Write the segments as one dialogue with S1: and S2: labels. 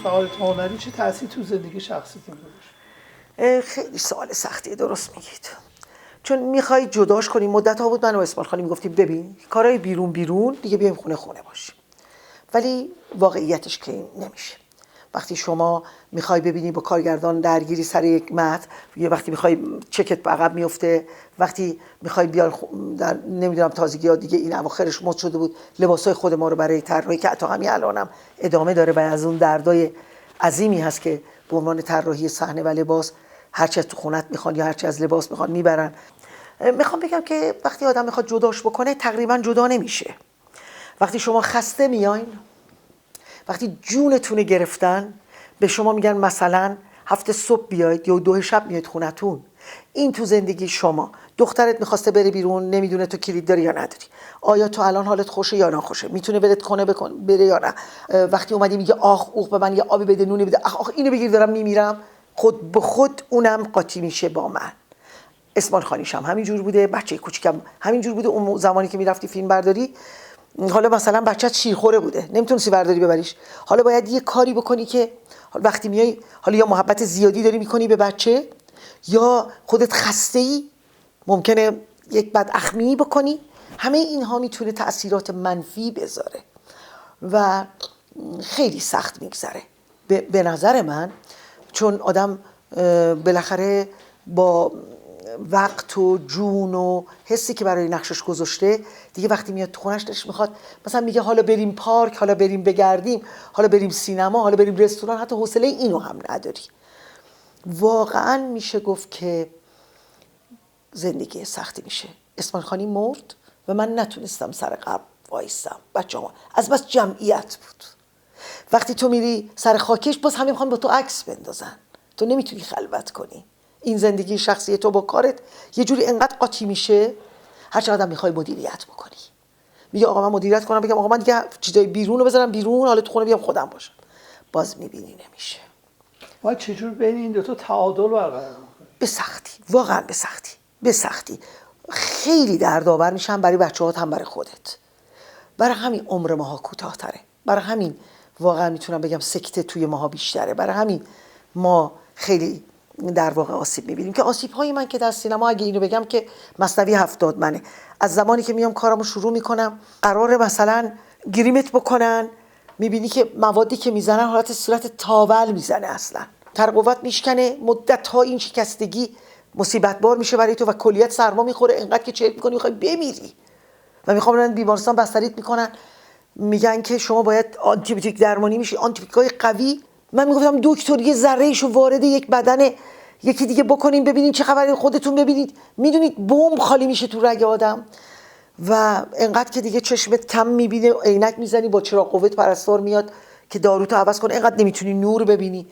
S1: فعالیت هنری چه تأثیر تو زندگی شخصیتون گذاشت؟
S2: خیلی سوال سختیه، درست میگید. چون میخوای جداش کنی. مدت ها بود من و اسماعیل خانی میگفتیم ببین کارهای بیرون دیگه بیایم خونه باشیم، ولی واقعیتش که نمیشه. وقتی شما میخوای ببینی با کارگردان درگیری سر یک متن، یا وقتی میخوای چکت به عقب میفته، وقتی میخوای بیار در نمیدونم تازگی ها دیگه این اواخرش مد شده بود لباسای خود ما رو برای طراحی که تا همین الانم ادامه داره و از اون دردای عظیمی هست که به عنوان طراحی صحنه و لباس هرچی از تو خونت میخوان یا هرچی از لباس میخوان میبرن. میخوام بگم که وقتی آدم میخواد جداش بکنه تقریبا جدا نمیشه. وقتی شما خسته میاین، وقتی جونتون گرفتن، به شما میگن مثلا هفته صبح بیاید یا 2 شب میاید خونتون. این تو زندگی شما. دخترت میخواسته بره بیرون، نمیدونه تو کلید داری یا نداری، آیا تو الان حالت خوشه یا ناخوشه، میتونه ولت کنه بره یا نه. وقتی اومدی میگه آخ اوخ به من یه آبی بده، نونی بده، آخ اینو بگیر دارم میمیرم، خود به خود اونم قاطی میشه با من. اسماعیل خانیش هم همینجور بوده، بچه کوچیکم همینجور بوده. اون زمانی که میرفتی فیلم برداری، حالا مثلا بچه‌ت شیرخوره بوده، نمیتونستی برداری ببریش، حالا باید یه کاری بکنی که وقتی میای حالا یا محبت زیادی داری میکنی به بچه یا خودت خسته‌ای، ممکنه یک بد اخمی بکنی. همه اینها میتونه تأثیرات منفی بذاره و خیلی سخت میگذره به نظر من. چون آدم بالاخره با وقت و جون و حسی که برای نقشش گذاشته دیگه، وقتی میاد تو خونش دلش میخواد مثلا میگه حالا بریم پارک، حالا بریم بگردیم، حالا بریم سینما، حالا بریم رستوران، حتی حوصله اینو هم نداری. واقعا میشه گفت که زندگی سختی میشه. اسماعیل خانی مرد و من نتونستم سر قبر وایسم. بچه‌ها از بس جمعیت بود. وقتی تو میری سر خاکش باز همه میخوان با تو عکس بندازن، تو نمیتونی خلوت کنی. این زندگی شخصی تو با کارت یه جوری انقدر قاطی میشه، هر چقدر میخوای مدیریت بکنی. میگه آقا من مدیریت کنم، بگم آقا من دیگه چیزای بیرون رو بذارم بیرون، حالا تو خونه بیام خودم باشم، باز میبینی نمیشه.
S1: ما چجور بین این دو تا تعادل برقرار کنیم؟
S2: به سختی، واقعا به سختی خیلی دردآور میشن برای بچه‌هات هم برای خودت. برای همین عمر ماها کوتاه‌تره، برای همین واقعا میتونم بگم سکته توی ماها بیشتره، برای همین ما خیلی در واقع آسیب میبینیم. که آسیب‌های من که در سینما، اگه اینو بگم که مثنوی 70 منه، از زمانی که میام کارمو شروع میکنم، قراره مثلا گریمت بکنن، میبینی که موادی که میزنن حالت صورت تاول میزنه، اصلا ترقوت میشکنه، مدت‌ها این شکستگی مصیبت بار میشه برای تو و کلیت سرما میخوره، اینقدر که چرک میکنی میخوای بمیری و میخوام بیمارستان بستریت میکنن، میگن که شما باید آنتی بیوتیک درمانی میشی، آنتی بیوتیکای قوی. من میگفتم دکتر یه ذره ایشو وارد یک بدن یکی دیگه بکنین ببینین چه خبره، خودتون ببینید. میدونید بمب خالی میشه تو رگ آدم و انقدر که دیگه چشمت کم میبینه، عینک میزنی با چراغ قوت پرستار میاد که داروتو عوض کنه، انقدر نمیتونی نور ببینی،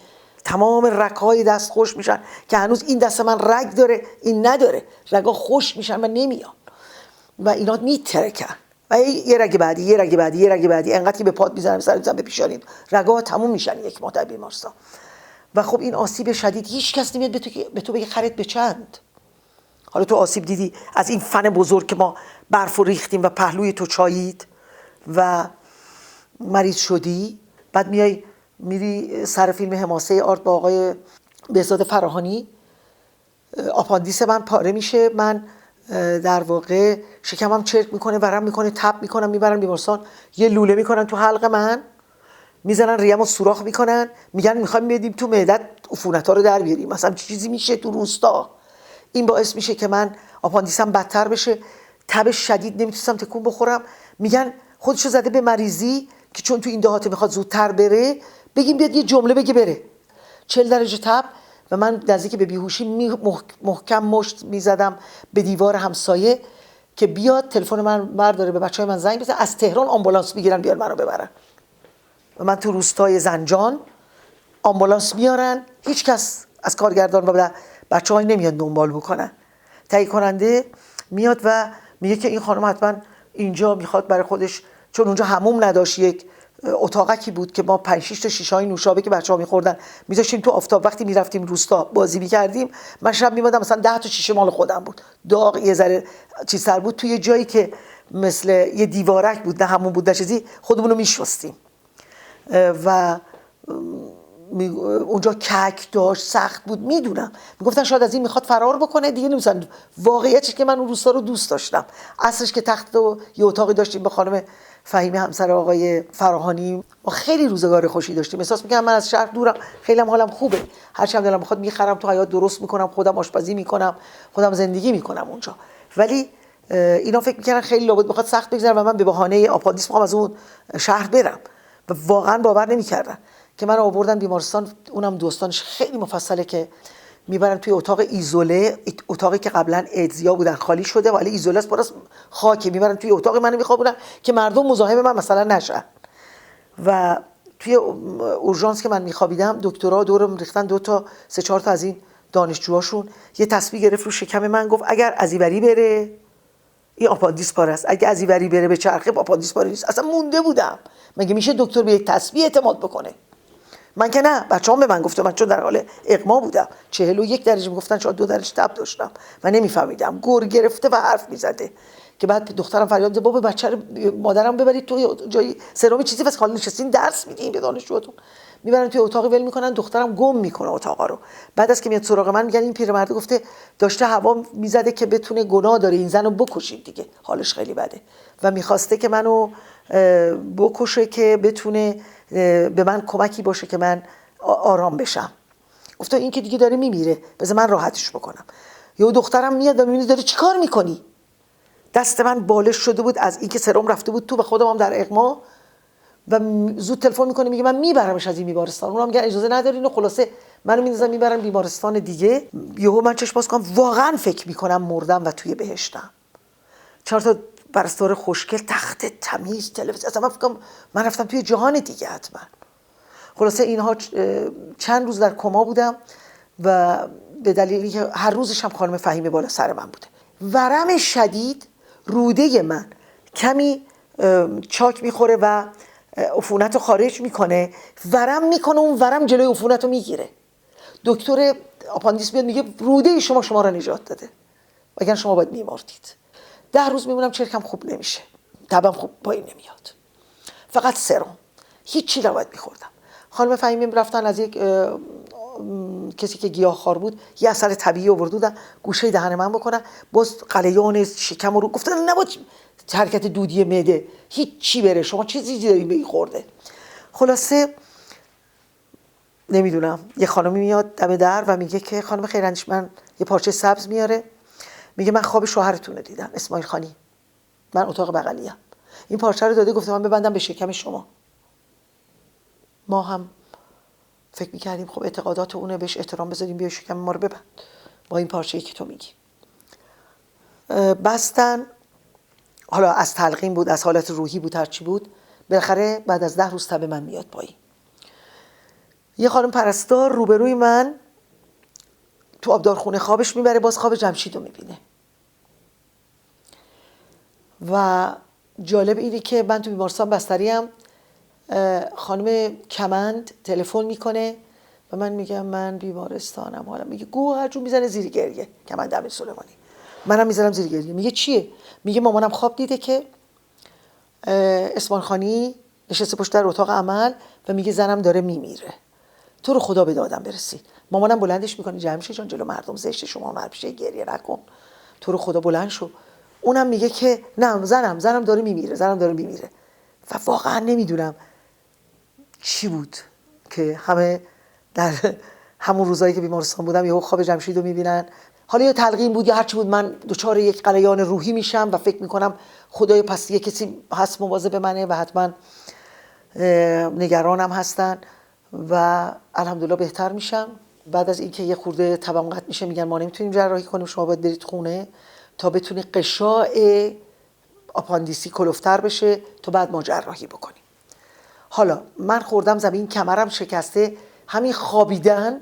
S2: تمام رگ‌های دست خوش میشن که هنوز این دست من رگ داره این نداره، رگ‌ها خوش میشن و نمیان و اینا میترکن و یه رگ بعدی یه رگ بعدی یه رگ بعدی، انقدر که به پات میزنم سر میزنم به پیشانید، رگ‌ها تموم میشن یک ماه در بیمارستان. و خب این آسیب شدید هیچ کس نمیاد به تو بگه خرید به چند. حالا تو آسیب دیدی از این فن بزرگ که ما برف ریختیم و پهلوی تو چایید و مریض شدی، بعد میری سر فیلم حماسه آرت با آقای بهزاد فراهانی، آپاندیس من پاره میشه، من در واقع شکمم چرک میکنه، ورم میکنه، تب میکنم، میبرن بیمارستان، یه لوله میکنن تو حلق من، میزنن ریه‌مو سوراخ میکنن، میگن میخوایم بدیم تو معدت عفونت‌ها رو در بیاریم، مثلا چیزی میشه تو روستا. این باعث میشه که من آپاندیسم بدتر بشه، تب شدید، نمیتونستم تکون بخورم. میگن خودشو زده به مریضی که چون تو این دهاته میخواد زودتر بره، بگیم بیاد یه جمله بگه بره. 40 درجه تب، و من نزدیک به بیهوشی محکم مشت میزدم به دیوار همسایه که بیاد تلفن من برداره، به بچهای من زنگ بزنه از تهران آمبولانس بگیرن بیار منو ببرن. و من تو روستای زنجان آمبولانس میارن، هیچ کس از کارگردان و بچه‌ها نمیاد دنبال بکنن. تهیه کننده میاد و میگه که این خانم حتما اینجا میخواد برای خودش، چون اونجا حموم نداشت، یک اتاقکی بود که ما 5-6 تا شیشه‌های نوشابه که بچه‌ها می‌خوردن میذاشتیم تو آفتاب. وقتی میرفتیم روستا بازی می‌کردیم، من شب می‌مدم مثلا 10 تا شیشه مال خودم بود، داغ یه ذره چیزتر بود، توی جایی که مثل یه دیوارک بود، نه همون بود نه چیزی، خودمون رو میشستیم و اونجا کک داشت، سخت بود. میدونم میگفتن شاید از این میخواد فرار بکنه دیگه، نمی‌دونم. واقعیتش که من اون روستا رو دوست داشتم. اصلش که تخت و یه اتاقی داشتیم با خانم فهیمی همسر آقای فراهانی، ما خیلی روزگار خوشی داشتیم. احساس می‌کنم من از شهر دورم، خیلی هم حالم خوبه، هر چند دلم بخواد میخرم تو حیاط درست میکنم، خودم آشپزی میکنم، خودم زندگی میکنم اونجا. ولی اینا فکر می‌کردن خیلی لابد بخواد سخت بگذره و من به بهانه آپاندیس می‌خوام از اون شهر برم و واقعا باور نمی‌کردن که من آوردن بیمارستان. اونم دوستانش خیلی مفصله که میبرن توی اتاق ایزوله، اتاقی که قبلا ایدزیا بودن خالی شده ولی ایزوله است، پراس خاکی، میبرن توی اتاق منو میخوابونن که مردم مزاحم من مثلا نشن. و توی اورژانس که من میخوابیدم دکترها دورم ریختن، 2 تا 3-4 تا از این دانشجوهاشون یه تسبیح گرفت رو شکم من، گفت اگر از اینوری بره این آپاندیس پاره است، اگه از اینوری بره به چرخه آپاندیس پاره نیست. اصلا مونده بودم مگه میشه دکتر به یک تسبیح اعتماد بکنه؟ من که نه، بچه‌ام به من گفتن، من چون در حال اغما بودم 41 درجه میگفتن، شاید 2 درجه تب داشتم و نمیفهمیدم، گر گرفته و حرف میزده که بعد دخترم فریاد زد بابا بچه رو مادرم ببرید توی جای سرامی چیزی واسه خالی نشستین درس میدین به دانشجوهاتون. میبرن توی اتاقی ول میکنن، دخترم گم میکنه اتاقا رو. بعد از که میاد سراغ من میگن این پیرمرد گفته داشته هوا میزده که بتونه، گناه داره این زنو بکشید دیگه، حالش خیلی بده و میخواسته که منو بکشه که بتونه به من کمکی باشه که من آرام بشم. گفتم این که دیگه داره میمیره، بذار من راحتش بکنم. یه دخترم میاد و میبینه داره چیکار میکنی؟ دست من بالش شده بود از اینکه سرم رفته بود تو و خودم هم در اغما و زود تلفن میکنه میگه من میبرمش از این بیمارستان. اونم میگه اجازه ندارین و خلاصه منو میندازن میبرن بیمارستان دیگه. یهو من چشم باز کنم واقعا فکر میکنم مردم و توی بهشتم. 4 تا پرستار خوشگل، تخت تمیز، تلویزیون، اصلا من فکر کنم من رفتم توی جهان دیگه حتما. خلاصه اینها چند روز در کما بودم و به دلیلی که هر روزش هم خانم فهیمی بالا سر من بوده. ورم شدید، روده من کمی چاک میخوره و عفونت رو خارج میکنه، ورم میکنه، اون ورم جلوی عفونت رو میگیره. دکتر آپاندیس میاد میگه روده شما را نجات داده، وگرنه شما باید میمردید. 10 روز میمونم، چرکم خوب نمیشه، تبم خوب پایین نمیاد، فقط سرم، هیچی نباید میخوردم. خانم فهیمی رفتن از یک کسی که گیاهخوار بود یه اثر طبیعی آورده بودن گوشه دهن من بکنن، باز قلیان شکم رو گفتن نباید حرکت دودی معده هیچ چی بره، شما چه چیزی دارین به این خورده. خلاصه نمیدونم یه خانمی میاد دم در و میگه که خانم خیراندیش، من یه پارچه سبز میاره، میگه من خواب شوهرتون رو دیدم، اسماعیل خانی، من اتاق بغلیم، این پارچه رو داده گفته من ببندم به شکم شما. ما هم فکر میکردیم خب اعتقادات اونه، بهش احترام بذاریم، بیا شکم ما رو ببند با این پارچه‌ای که تو میگی. بستن، حالا از تلقین بود، از حالت روحی بود، هرچی بود، بالاخره بعد از 10 روز تب من میاد پایین. یه خانم پرستار روبروی من تو آبدارخونه خوابش میبره، باز خواب جمشید رو میبینه. و جالب اینه که من تو بیمارستان بستریم، خانم کمند تلفن میکنه و من میگم من بیمارستانم، حالا میگه گوهر جون، میزنه زیر گریه، کمند امیر سلیمانی، منم میزنم زیر گریه. میگه چیه؟ میگه مامانم خواب دیده که اسماعیل خانی نشسته پشت در اتاق عمل و میگه زنم داره میمیره، تو رو خدا به دادم برسید. مامانم بلندش میکنه جمشید جان جلو مردم زشته، شما مرپیشه گریه نکن، تو رو خدا بلند شو. اونم میگه که نه زنم داره میمیره. و واقعا نمیدونم چی بود که همه در همون روزایی که بیمارستان بودم یهو خواب جمشید رو میبینن. حالا یا تلقین بود یا هرچی بود، من دچار یک غلیان روحی میشم و فکر میکنم خدای پس یه کسی هست مواظب منه و حتما نگرانم هستن و الحمدلله بهتر میشم. بعد از اینکه یه خورده توان قطع میشه میگن ما نمیتونیم جراحی کنیم، شما باید برید خونه تا بتونی قشاع آپاندیسی کلوفتر بشه تا بعد ما جراحی بکنیم. حالا من خوردم زمین، کمرم شکسته، همین خوابیدن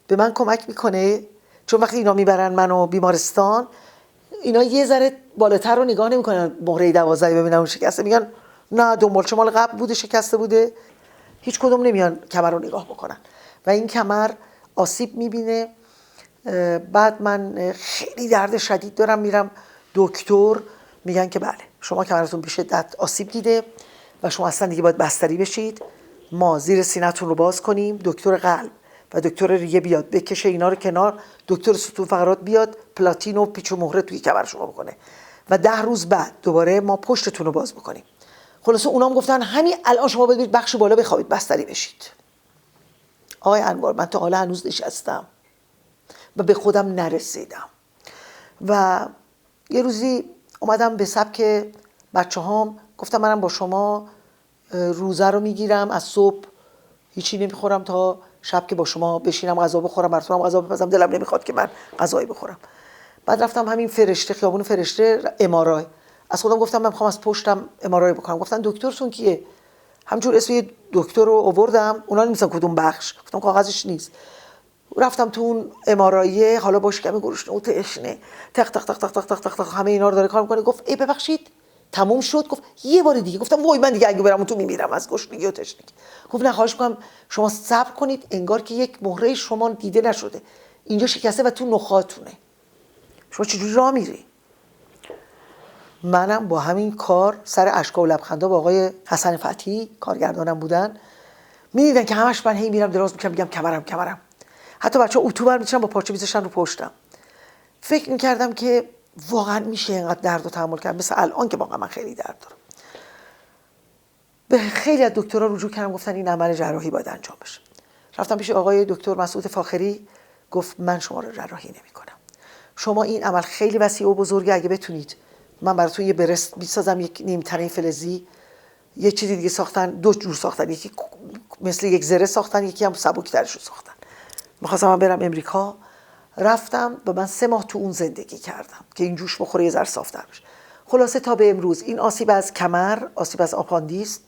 S2: به من کمک میکنه، چون وقتی اینا میبرن منو بیمارستان اینا یه ذره بالاتر رو نگاه نمیکنن مهره 12 ببینن اون شکسته، میگن نه دنبالچه مال قبل بوده شکسته بوده، هیچ کدوم نمیان کمر رو نگاه بکنن و این کمر آسیب میبینه. بعد من خیلی درد شدید دارم، میرم دکتر، میگن که بله شما کمرتون به شدت آسیب دیده و شما اصلا دیگه باید بستری بشید، ما زیر سینه‌تون رو باز کنیم، دکتر قلب و دکتر ریه بیاد بکشه اینا رو کنار، دکتر ستون فقرات بیاد پلاتین و پیچ و مهره توی کمر شما بکنه و 10 روز بعد دوباره ما پشتتون رو باز بکنیم. خلاصه اونام گفتن همین الان شما برید بخش بالا بخوابید بستری بشید. آقای انوار من تا حالا هنوز نشستم و به خودم نرسیدم و یه روزی اومدم به سبک بچه هام گفتم منم با شما روزه رو میگیرم، از صبح هیچی نمیخورم تا شب که با شما بشینم غذا بخورم، براتونم غذا بپزم، دلم نمیخواد که من غذایی بخورم. بعد رفتم همین فرشته، خیابون فرشته، امارای. از خودم گفتم من میخوام از پشتم امارای بکنم. گفتن دکترتون کیه؟ همجور اسم یه دکتر رو آوردم، اونا نمی‌دونن کدوم بخش، گفتم کاغذش نیست. رفتم تو اون امارایه، حالا با شکم گرسنه و تشنه، تق تق تق تق تق تق تق تق همه اینا رو داره کار میکنه. گفت ای ببخشید تموم شد؟ گفت یه بار دیگه. گفتم وای من دیگه اگه برم تو میمیرم از گرسنگی و تشنگی. گفت نه خواهش میکنم شما صبر کنید، انگار که یک مهره شما دیده نشده، اینجا شکسته و تو نخاتونه، شما چجوری راه میری؟ منم با همین کار سر اشکا و لبخندا با آقای حسن فتحی کارگردانم بودن، میدیدن که همش من هی میرم دراز میکنم میگم کمرم. حتی بچه‌ها اتو برمی‌داشتن با پارچه می‌ذاشتن رو پشتم. فکر می‌کردم که واقعا میشه اینقدر درد رو تحمل کرد، مثل الان که واقعا من خیلی درد دارم. به خیلی از دکترها رجوع کردم، گفتن این عمل جراحی باید انجام بشه. رفتم پیش آقای دکتر مسعود فاخری، گفت من شما رو جراحی نمی‌کنم. شما این عمل خیلی وسیع و بزرگه، اگه بتونید من براتون یه برست می‌سازم، یک نیم تنه فلزی، یه چیزی دیگه ساختن، دو جور ساختن، یکی مثل یک زره ساختن، یکی هم سبک‌ترش رو ساختن. می‌خواستم من برم امریکا، رفتم و من 3 ماه تو اون زندگی کردم که این جوش بخوره یه ذره صاف‌تر بشه. خلاصه تا به امروز این آسیب از کمر، آسیب از آپاندیس،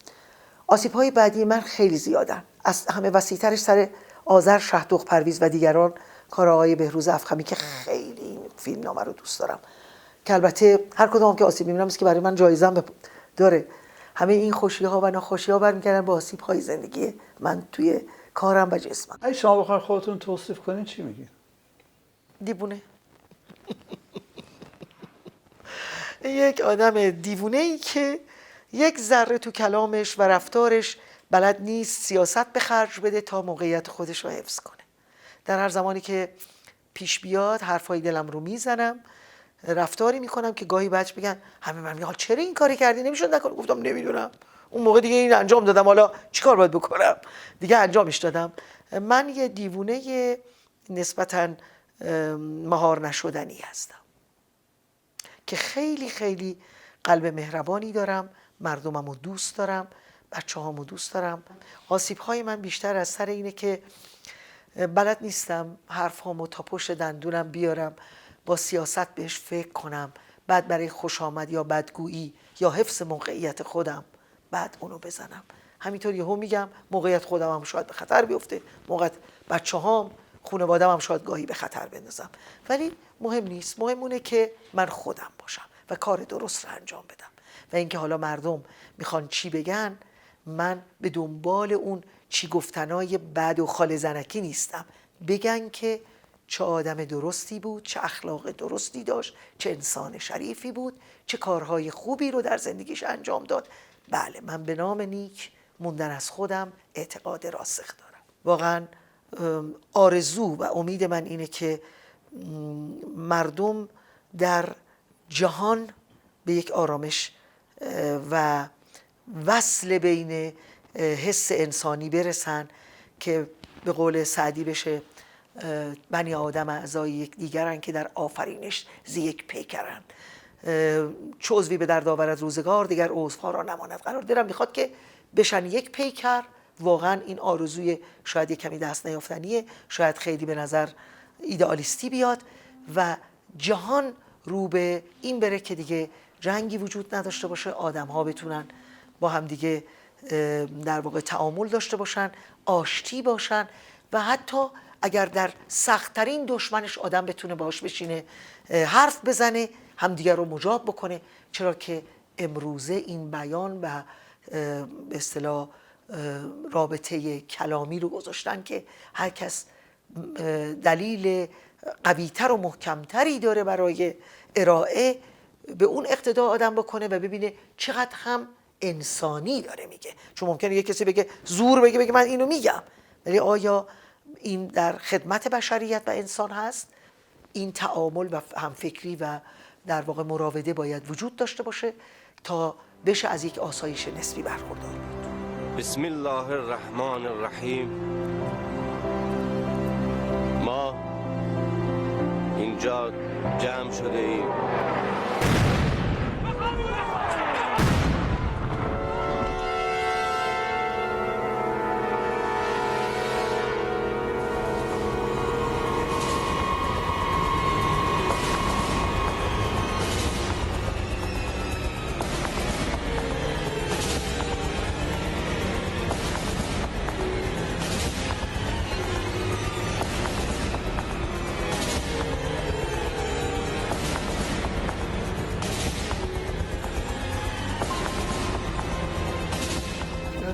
S2: آسیب‌های بعدی من خیلی زیادن. از همه وسیع‌ترش سر آذر شهدخ پرویز و دیگران، کار آقای بهروز افخمی که خیلی این فیلمنامه رو دوست دارم، که البته هر کدوم که آسیب می‌بینم که برای من جایزه داره. همه این خوشی‌ها و ناخوشی‌ها برمیگردن با آسیب‌های زندگی من توی کارم و جسمم.
S1: اگه شما بخواید خودتون توصیف کنین چی میگین؟
S2: دیوونه. یک آدم دیوونه ای که یک ذره تو کلامش و رفتارش بلد نیست سیاست به خرج بده تا موقعیت خودش رو حفظ کنه. در هر زمانی که پیش بیاد حرفای دلم رو میزنم، رفتاری میکنم که گاهی بچه بگن همه من میگن چرا این کاری کردی، نمیشد نکنم. گفتم نمیدونم، اون موقع دیگه این انجام دادم، حالا چیکار باید بکنم، دیگه انجامش دادم. من یه دیوونه نسبتاً مهار نشدنی هستم که خیلی خیلی قلب مهربانی دارم، مردمم رو دوست دارم، بچه هامو دوست دارم. آسیب های من بیشتر از سر اینه که بلد نیستم حرف هامو تا پشت دندونم بیارم، با سیاست بهش فکر کنم، بعد برای خوش آمد یا بدگویی یا حفظ موقعیت خودم بعد اونو بزنم. همینطور یهو میگم موقعیت خودم هم شاید به خطر بیفته، موقعیت بچه هام، خانواده‌ام هم شاید گاهی به خطر بندازم، ولی مهم نیست. مهم اونه که من خودم باشم و کار درست رو انجام بدم و اینکه حالا مردم میخوان چی بگن، من به دنبال اون چی گفتنای بد و خال زنکی نیستم. بگن که چه آدم درستی بود، چه اخلاق درستی داشت، چه انسان شریفی بود، چه کارهای خوبی رو در زندگیش انجام داد. بله من به نام نیک موندن از خودم اعتقاد راسخ دارم. واقعا آرزو و امید من اینه که مردم در جهان به یک آرامش و وصل بین حس انسانی برسن که به قول سعدی بشه بنی آدم اعضای یک دیگرن که در آفرینش ز یک پیکرن. چو عضوی به درد آورد روزگار، دیگر عضوها را نماند قرار. دلم میخواد که بشن یک پیکر واقعا این آرزوی شاید یک کمی دست نیافتنیه، شاید خیلی به نظر ایدئالیستی بیاد و جهان رو به این بره که دیگه جنگی وجود نداشته باشه، آدم ها بتونن با هم دیگه در واقع تعامل داشته باشن، آشتی باشن و حتی اگر در سخت‌ترین دشمنش آدم بتونه باهاش بشینه حرف بزنه، همدیگر رو مجاب بکنه. چرا که امروزه این بیان و به اصطلاح رابطه کلامی رو گذاشتن که هر کس دلیل قویتر و محکمتری داره برای ارائه به اون اقتدا آدم بکنه و ببینه چقدر هم انسانی داره میگه. چون ممکنه یه کسی بگه زور بگه من اینو میگم، ولی آیا این در خدمت بشریت و انسان هست؟ این تعامل و همفکری و در واقع مراوده باید وجود داشته باشه تا بشه از یک آسایش نسبی برخوردار بود.
S3: بسم الله الرحمن الرحیم. ما اینجا جمع شده ایم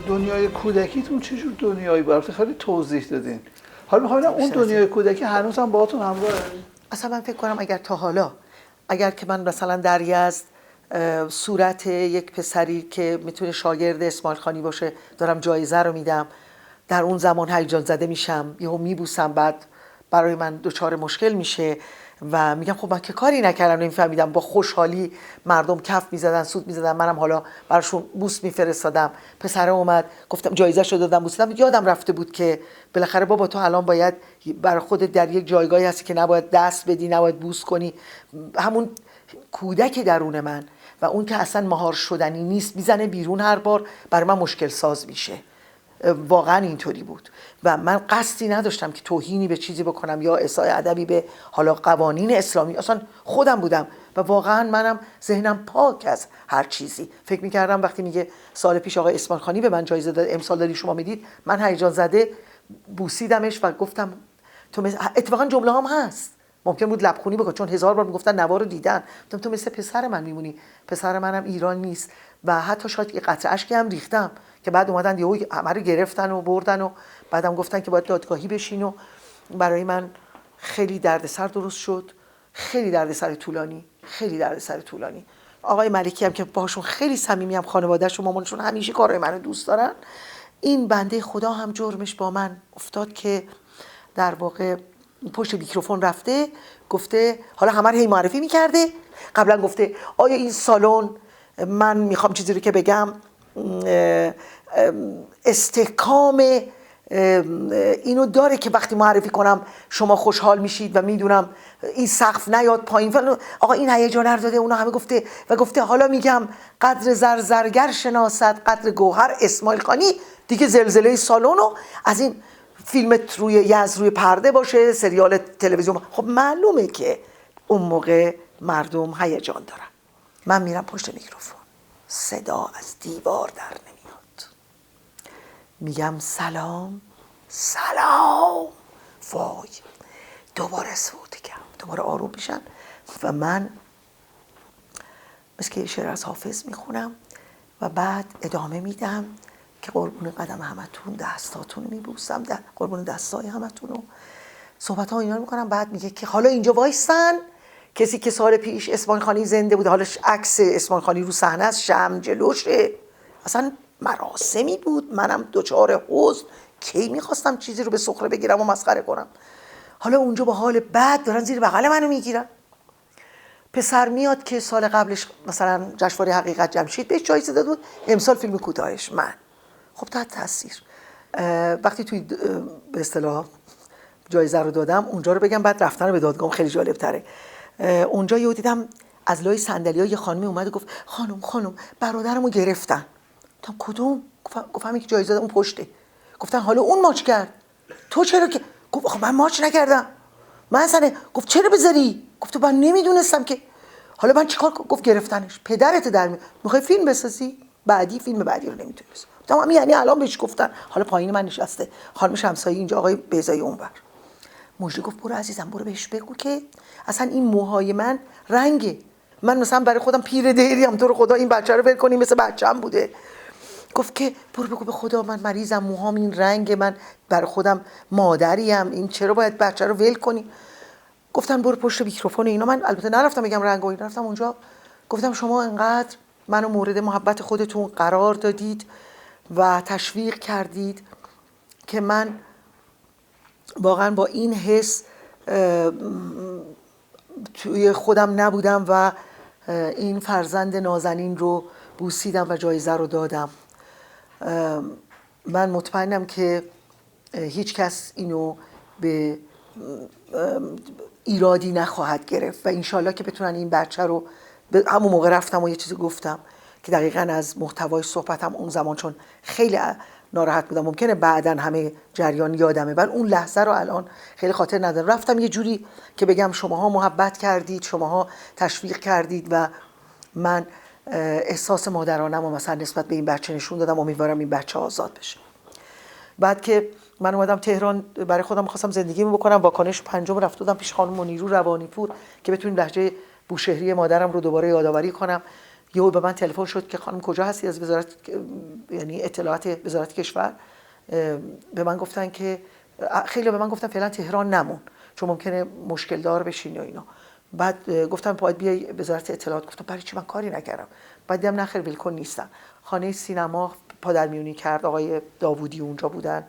S1: دنیای کودکیتون چجور دنیایی بود؟ خیلی توضیح دادین. حالا می‌خوام اون دنیای کودکی هنوز هم باهاتون همراهه؟
S2: اصلا من فکر کنم اگر تا حالا، اگر که من مثلا در یزد صورت یک پسری که میتونه شاگرد اسماعیل خانی باشه دارم جایزه رو میدم، در اون زمان هیجان زده میشم، یهو میبوسم، بعد برای من دچار مشکل میشه و میگم خب من که کاری نکردم، نمیفهمیدم. با خوشحالی مردم کف میزدن، سود میزدن، منم حالا براشون بوس میفرستادم. پسره اومد گفتم جایزه‌شو دادم، بوسیدم. یادم رفته بود که بالاخره بابا تو الان باید برای خودت در یک جایگاهی هستی که نباید دست بدی، نباید بوس کنی. همون کودک درون من و اون که اصلا مهار شدنی نیست میزنه بیرون هر بار، برای من مشکل ساز میشه. واقعا اینطوری بود و من قصدی نداشتم که توهینی به چیزی بکنم یا اساءه ادبی به حالا قوانین اسلامی. اصلا خودم بودم و واقعا منم ذهنم پاک از هر چیزی. فکر میکردم وقتی میگه سال پیش آقای اسماعیل خانی به من جایزه داد، امسال داری شما میدید، من هیجان زده بوسیدمش و گفتم تو اتفاقا جمله هم هست، ممکن بود لبخونی بکنم چون 1000 بار میگفتن نوار رو دیدن، گفتم تو مثل پسر من میمونی، پسر منم ایران نیست. و حتی شاید یه قطره اشکی هم ریختم که بعد اومدن یهو همه رو گرفتن و بردن و بعدم گفتن که باید دادگاهی بشین و برای من خیلی دردسر درست شد، خیلی دردسر طولانی، خیلی دردسر طولانی. آقای ملکی هم که باهاشون خیلی صمیمیم، خانواده‌شون، مامانشون همیشه کارهای منو دوست دارن. این بنده خدا هم جرمش با من افتاد که در واقع پشت میکروفون رفته گفته، حالا همه رو هی معرفی میکرده، قبلا گفته آیا این سالن، من میخوام چیزی رو که بگم، استحکام اینو داره که وقتی معرفی کنم شما خوشحال میشید و میدونم این سقف نیاد پایین. آقا این هیجان رو داده، اونا همه گفته و گفته حالا میگم قدر زرگر شناسد قدر گوهر اسماعیل خانی. دیگه زلزله سالن و از این فیلم روی یزد روی پرده باشه، سریال تلویزیون، خب معلومه که اون موقع مردم هیجان دارن. من میرم پشت میکروفون، صدا از دیوار در نمیاد، میگم سلام سلام، وای دوباره سودگم، دوباره آروم میشن و من مثل که شعر از حافظ میخونم و بعد ادامه میدم که قربون قدم همتون، دستاتون میبوسم، قربون دستای همتون و صحبت ها اینا میکنم. بعد میگه که حالا اینجا وایسن کسی که سال پیش اسماعیل خانی زنده بوده، حالا عکس اسماعیل خانی رو صحنه است، شمع جلوشه، اصلا مراسمی بود. منم دچار حزن، کی میخواستم چیزی رو به سخره بگیرم و مسخره کنم. حالا اونجا با حال بد دارن زیر بغل منو میگیرن. پسر میاد که سال قبلش مثلا جشنواره حقیقت جمشید بهش جایزه داده بود، امسال فیلم کوتاهش من. خب تحت تاثیر وقتی توی به اصطلاح جایزه رو دادم، اونجا رو بگم بعد رفتن به دادگاه خیلی جالب تره. اونجا یهو دیدم از لای صندلی‌ها یه خانمی اومد و گفت خانم برادرمو گرفتن. گفتم کدوم؟ گفتم که جایزه اون پشته. گفتن حالا اون ماچ کرد، تو چرا که؟ گفت آخه من ماچ نکردم، من اصلا. گفت چرا بذاری؟ گفت من نمیدونستم که. حالا من چیکار کنم؟ گفت گرفتنش. پدرت در میخوای فیلم بسازی؟ فیلم بعدی رو نمیتونی بسازی. گفتم یعنی الان بهش گفتن حالا پایین من نشسته خانم شمسایی اینجا، آقای بیضایی اونور. مجری گفت برو عزیزم، برو بهش بگو که اصلا این موهای من رنگه، من مثلا برای خودم پیر دیریم، تو رو خدا این بچه رو ول کنی، مثل بچه‌م بوده. گفت که برو بگو به خدا من مریضم، موهام این رنگ، من برای خودم مادریم، این چرا باید بچه رو ول کنی؟ گفتن برو پشت میکروفون اینا. من البته نرفتم بگم رنگ و این، رفتم اونجا گفتم شما انقدر منو مورد محبت خودتون قرار دادید و تشویق کردید که من واقعا با این حس توی خودم نبودم و این فرزند نازنین رو بوسیدم و جایزه رو دادم. من مطمئنم که هیچ کس اینو به ایرادی نخواهد گرفت و انشالله که بتونن این بچه رو. همون موقع رفتم و یه چیزی گفتم که دقیقاً از محتوای صحبتم اون زمان، چون خیلی ناراحت بودم، ممکنه بعداً همه جریان یادمه ولی اون لحظه رو الان خیلی خاطر ندارم. رفتم یه جوری که بگم شماها محبت کردید، شماها تشویق کردید و من احساس مادرانم و مثلا نسبت به این بچه نشون دادم. امیدوارم این بچه آزاد بشه. بعد که من اومدم تهران برای خودم خواستم زندگیمو بکنم، واکنش پنجم رفت بودم پیش خانم منیرو روانیپور که بتونیم لهجه بوشهری مادرم رو دوباره یادآوری کنم. یهو به من تلفن شد که خانم کجا هستی؟ از وزارت، یعنی اطلاعات وزارت کشور. به من گفتن که خیلی به من گفتن فعلا تهران نمون چون ممکنه مشکل دار بشین و اینا. بعد گفتم باید بیای وزارت اطلاعات. گفتم برای چی؟ من کاری نکردم. بعد دیدم نخیر ولکن نیستن. خانه سینما پادرمیونی کرد، آقای داوودی اونجا بودن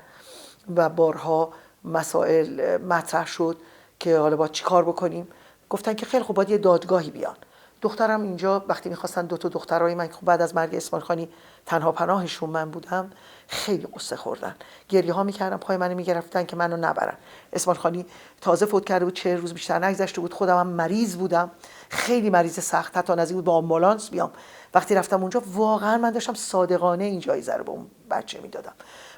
S2: و بارها مسائل مطرح شد که حالا باید چی کار بکنیم. گفتن که خیلی خوب باید یه دادگاهی بیان. دخترم اینجا وقتی میخواستن 2 تا دخترای من خب بعد از مرگ اسماعیل خانی تنها پناهشون من بودم، خیلی قصه خوردن، گریه ها میکردن، پای منو میگرفتن که منو نبرن. اسماعیل خانی تازه فوت کرده بود، 40 روز بیشتر نگذشته بود. خودم هم مریض بودم، خیلی مریض سخت، حتی نزدیک بود با آمبولانس بیام. وقتی رفتم اونجا واقعا من داشتم صادقانه این جایزه رو به اون بچه میدادم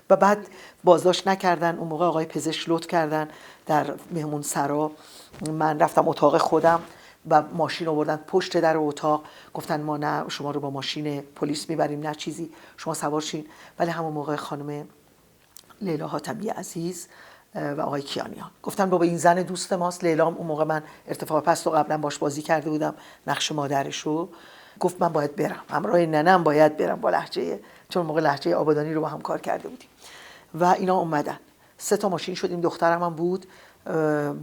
S2: و بعد بازداشت نکردن. اون موقع آقای پزشک لطف کردن در مهمون سرا. من رفتم اتاق خودم و ماشین آوردن پشت در اتاق، گفتن ما نه شما رو با ماشین پلیس میبریم نه چیزی، شما سوار شین. ولی همون موقع خانم لیلا حاتمی عزیز و آقای کیانیان گفتن بابا این زن دوست ماست. لیلا اون موقع من ارتفاع پست رو قبلا باش بازی کرده بودم، نقش مادرشو. گفت من باید برم، همراه ننم باید برم با لهجه، چون موقع لهجه آبادانی رو با هم کار کرده بودیم. و اینا اومدن، 3 تا ماشین شدیم، دخترم هم بود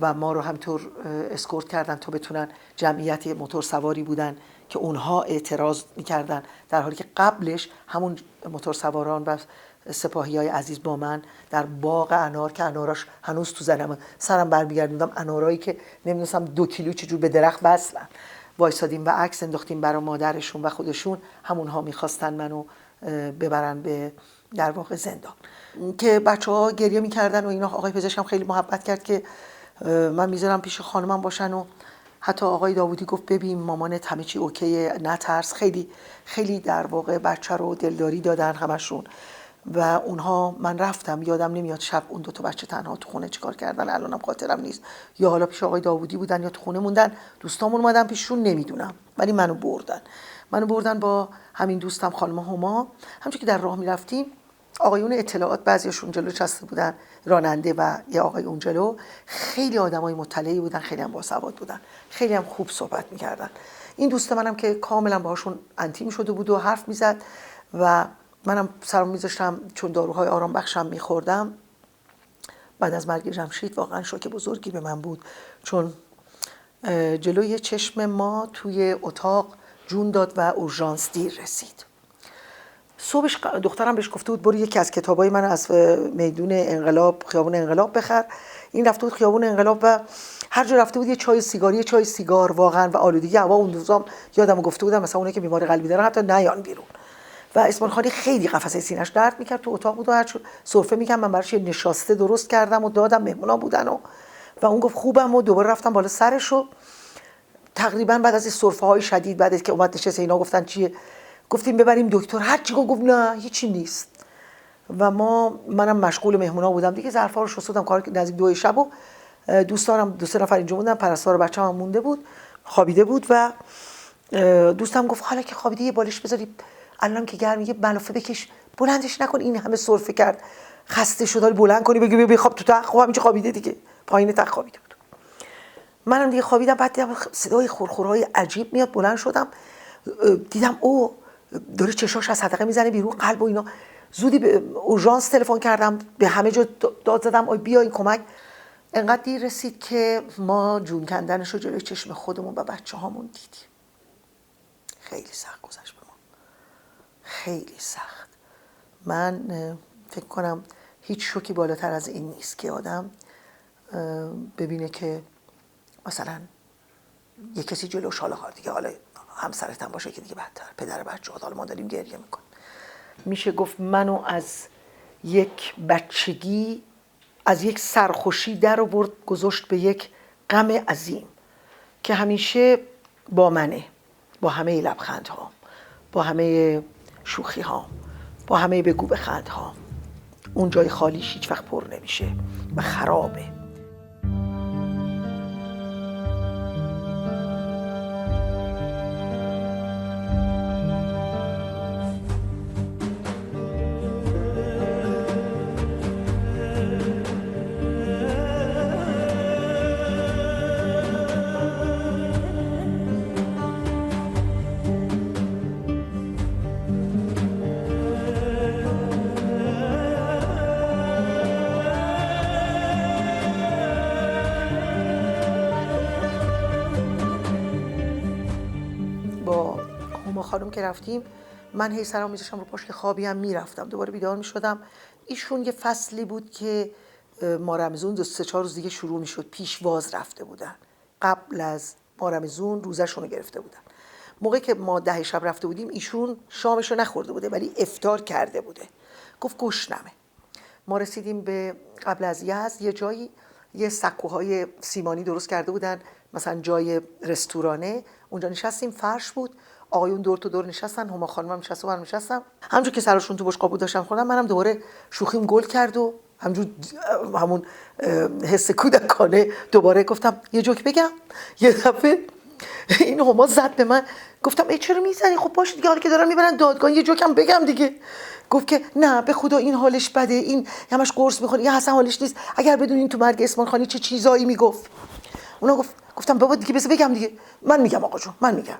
S2: و ما رو همطور اسکورت کردن تا بتونن. جمعیت موتور سواری بودن که اونها اعتراض میکردن، در حالی که قبلش همون موتور سواران و سپاهیای عزیز با من در باغ انار که اناراش هنوز تو سرم برمیگردوندم، انارایی که نمیدونستم 2 کیلو چجور به درخت بسلن، وایسادیم و عکس انداختیم برای مادرشون و خودشون. همونها میخواستن منو ببرن به در واقع زندان که بچه‌ها گریه میکردن و اینا. آقای پزشکم خیلی محبت کرد که من میذارم پیش خانمم باشن و حتی آقای داوودی گفت ببین مامانت همه چی اوکیه، نترس. خیلی خیلی در واقع بچه رو دلداری دادن همشون. و اونها، من رفتم یادم نمیاد شب اون 2 تا بچه تنها تو خونه چیکار کردن، الانم خاطرم نیست، یا حالا پیش آقای داوودی بودن یا تو خونه موندن، دوستامون اومدن پیششون نمیدونم، ولی منو بردن با همین دوستم خانم هما. همونجوری که در راه میرفتیم آقایون اطلاعات بعضیشون جلو نشسته بودن، راننده و یه آقای اون جلو، خیلی آدمای مطلعی بودن، خیلی هم باسواد بودن، خیلی هم خوب صحبت میکردن. این دوست منم که کاملا باهاشون انتیم شده بود و حرف میزد و منم سرم میذاشتم چون داروهای آرام بخشم میخوردم. بعد از مرگ جمشید واقعا شوک بزرگی به من بود، چون جلوی چشم ما توی اتاق جون داد و اورژانس دیر رسید. صبحش دخترم بهش گفته بود برو یکی از کتابای من از میدون انقلاب، خیابون انقلاب بخر. این رفته بود خیابون انقلاب و هر جا رفته بود یه چای سیگار واقعا. و آلودگی هوا اون روزام یادم گفته بودم مثلا اونایی که بیمار قلبی دارن حتی نیان بیرون. و اسماعیل خانی خیلی قفسه سینه‌اش درد میکرد، تو اتاق بود و هر سرفه میکردم، من براش نشاسته درست کردم و دادم، مهمونا بودن و اون گفت خوبم و دوباره رفتم بالا سرش و تقریبا بعد از این سرفه‌های شدید، بعد از که اومد نشست اینا گفتن چیه، گفتیم ببریم دکتر، هر چی گفت نه هیچی نیست. و منم مشغول مهمونا بودم دیگه، ظرفا رو شستم، کار نزدیک 2 شب و دوستانم 2-3 نفر اینجا بودن، پرستار بچه‌م مونده بود، خوابیده بود و دوستم گفت حالا که خوابیده یه بالش بذاری الان که گرم، یه ملافه بکش بلندش نکن، این همه سرفه کرد خسته شد، بلند کنی بگی بخواب تو تخت. خب همینجا خوابیده دیگه، پایین تخت خوابیده بود. منم دیگه خوابیدم، بعد دیدم صدای خورخورهای عجیب میاد، بلند شدم دیدم او داره چشاش از صدقه میزنه بیرون، قلب و اینا. زودی به اورژانس تلفن کردم، به همه جا داد زدم آی بیاین کمک. انقدر دیر رسید که ما جون کندنش رو جلوی چشم خودمون و بچه‌هامون دیدیم. خیلی سخت گذشت به ما، خیلی سخت. من فکر کنم هیچ شوکی بالاتر از این نیست که آدم ببینه که مثلا یه کسی جلوش، حالا دیگه حالا همسرت هم باشه که دیگه بدتر، پدر بچه‌ها، حالا ما داریم گریه میکنیم. میشه گفت منو از یک بچگی، از یک سرخوشی در آورد گذاشت به یک غم عظیم که همیشه با منه، با همه لبخندها، با همه شوخی‌ها، با همه بگو بخندها. اون جای خالیش هیچ وقت پر نمیشه و خرابه. با هما خانم که رفتیم، من هی سرم میذاشتم رو پاش که خوابی هم میرفتم، دوباره بیدار میشدم. ایشون یه فصلی بود که ماه رمضان 2-3-4 روز دیگه شروع میشد، پیشواز رفته بودن، قبل از ماه رمضان روزشون رو گرفته بودن. موقعی که ما 10 شب رفته بودیم ایشون شامش رو نخورده بوده ولی افطار کرده بوده. گفت گشنمه. ما رسیدیم به قبل از یزد یه جایی، یه سکوهای سیمانی درست کرده بودن، مثلا جای رستورانه. اونجا نشستیم، فرش بود، آقایون دور تا دور نشستن، هما خانم هم نشست و من نشستم. همونجور که سرشون تو بشقاب بود داشتن خوردن، منم دوباره شوخیم گل کرد و همون حس کودکانه دوباره گفتم یه جوک بگم. یه دفعه این هما زد به من، گفتم ای چرا میزنی؟ خب باشه دیگه، حالا که دارن میبرن دادگاه یه جوکم بگم دیگه. گفت که نه به خدا این حالش بده، این همش قرص میخوره، این اصلا حالش نیست، اگر بدونین تو مرگ اسمان خانی چه چیزایی میگفت. اونا گفتم بابا دیگه بذار بگم دیگه. من میگم آقا جون، من میگم.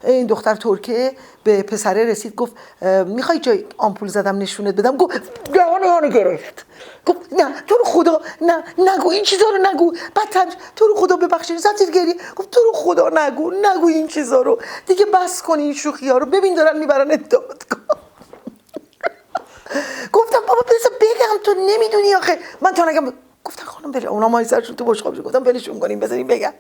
S2: این دختر ترکه به پسره رسید، گفت میخوای جای آمپول زدم نشونت بدم؟ گفت دهانو گرفت. گفت نه تو رو خدا نه نگو این چیزا رو، نگو. بعد تو رو خدا ببخشید زد زیر گریه. گفت تو رو خدا نگو این چیزا رو دیگه، بس کن این شوخی‌ها رو، ببین دارن میبرن دادگاه. گفتم بابا بذار بگم، تو نمیدونی آخه من تا نگم. گفتن خانم بله، اونا مای سرشون تو بشقاب. گفتم ولشون کنیم بذاریم بگم.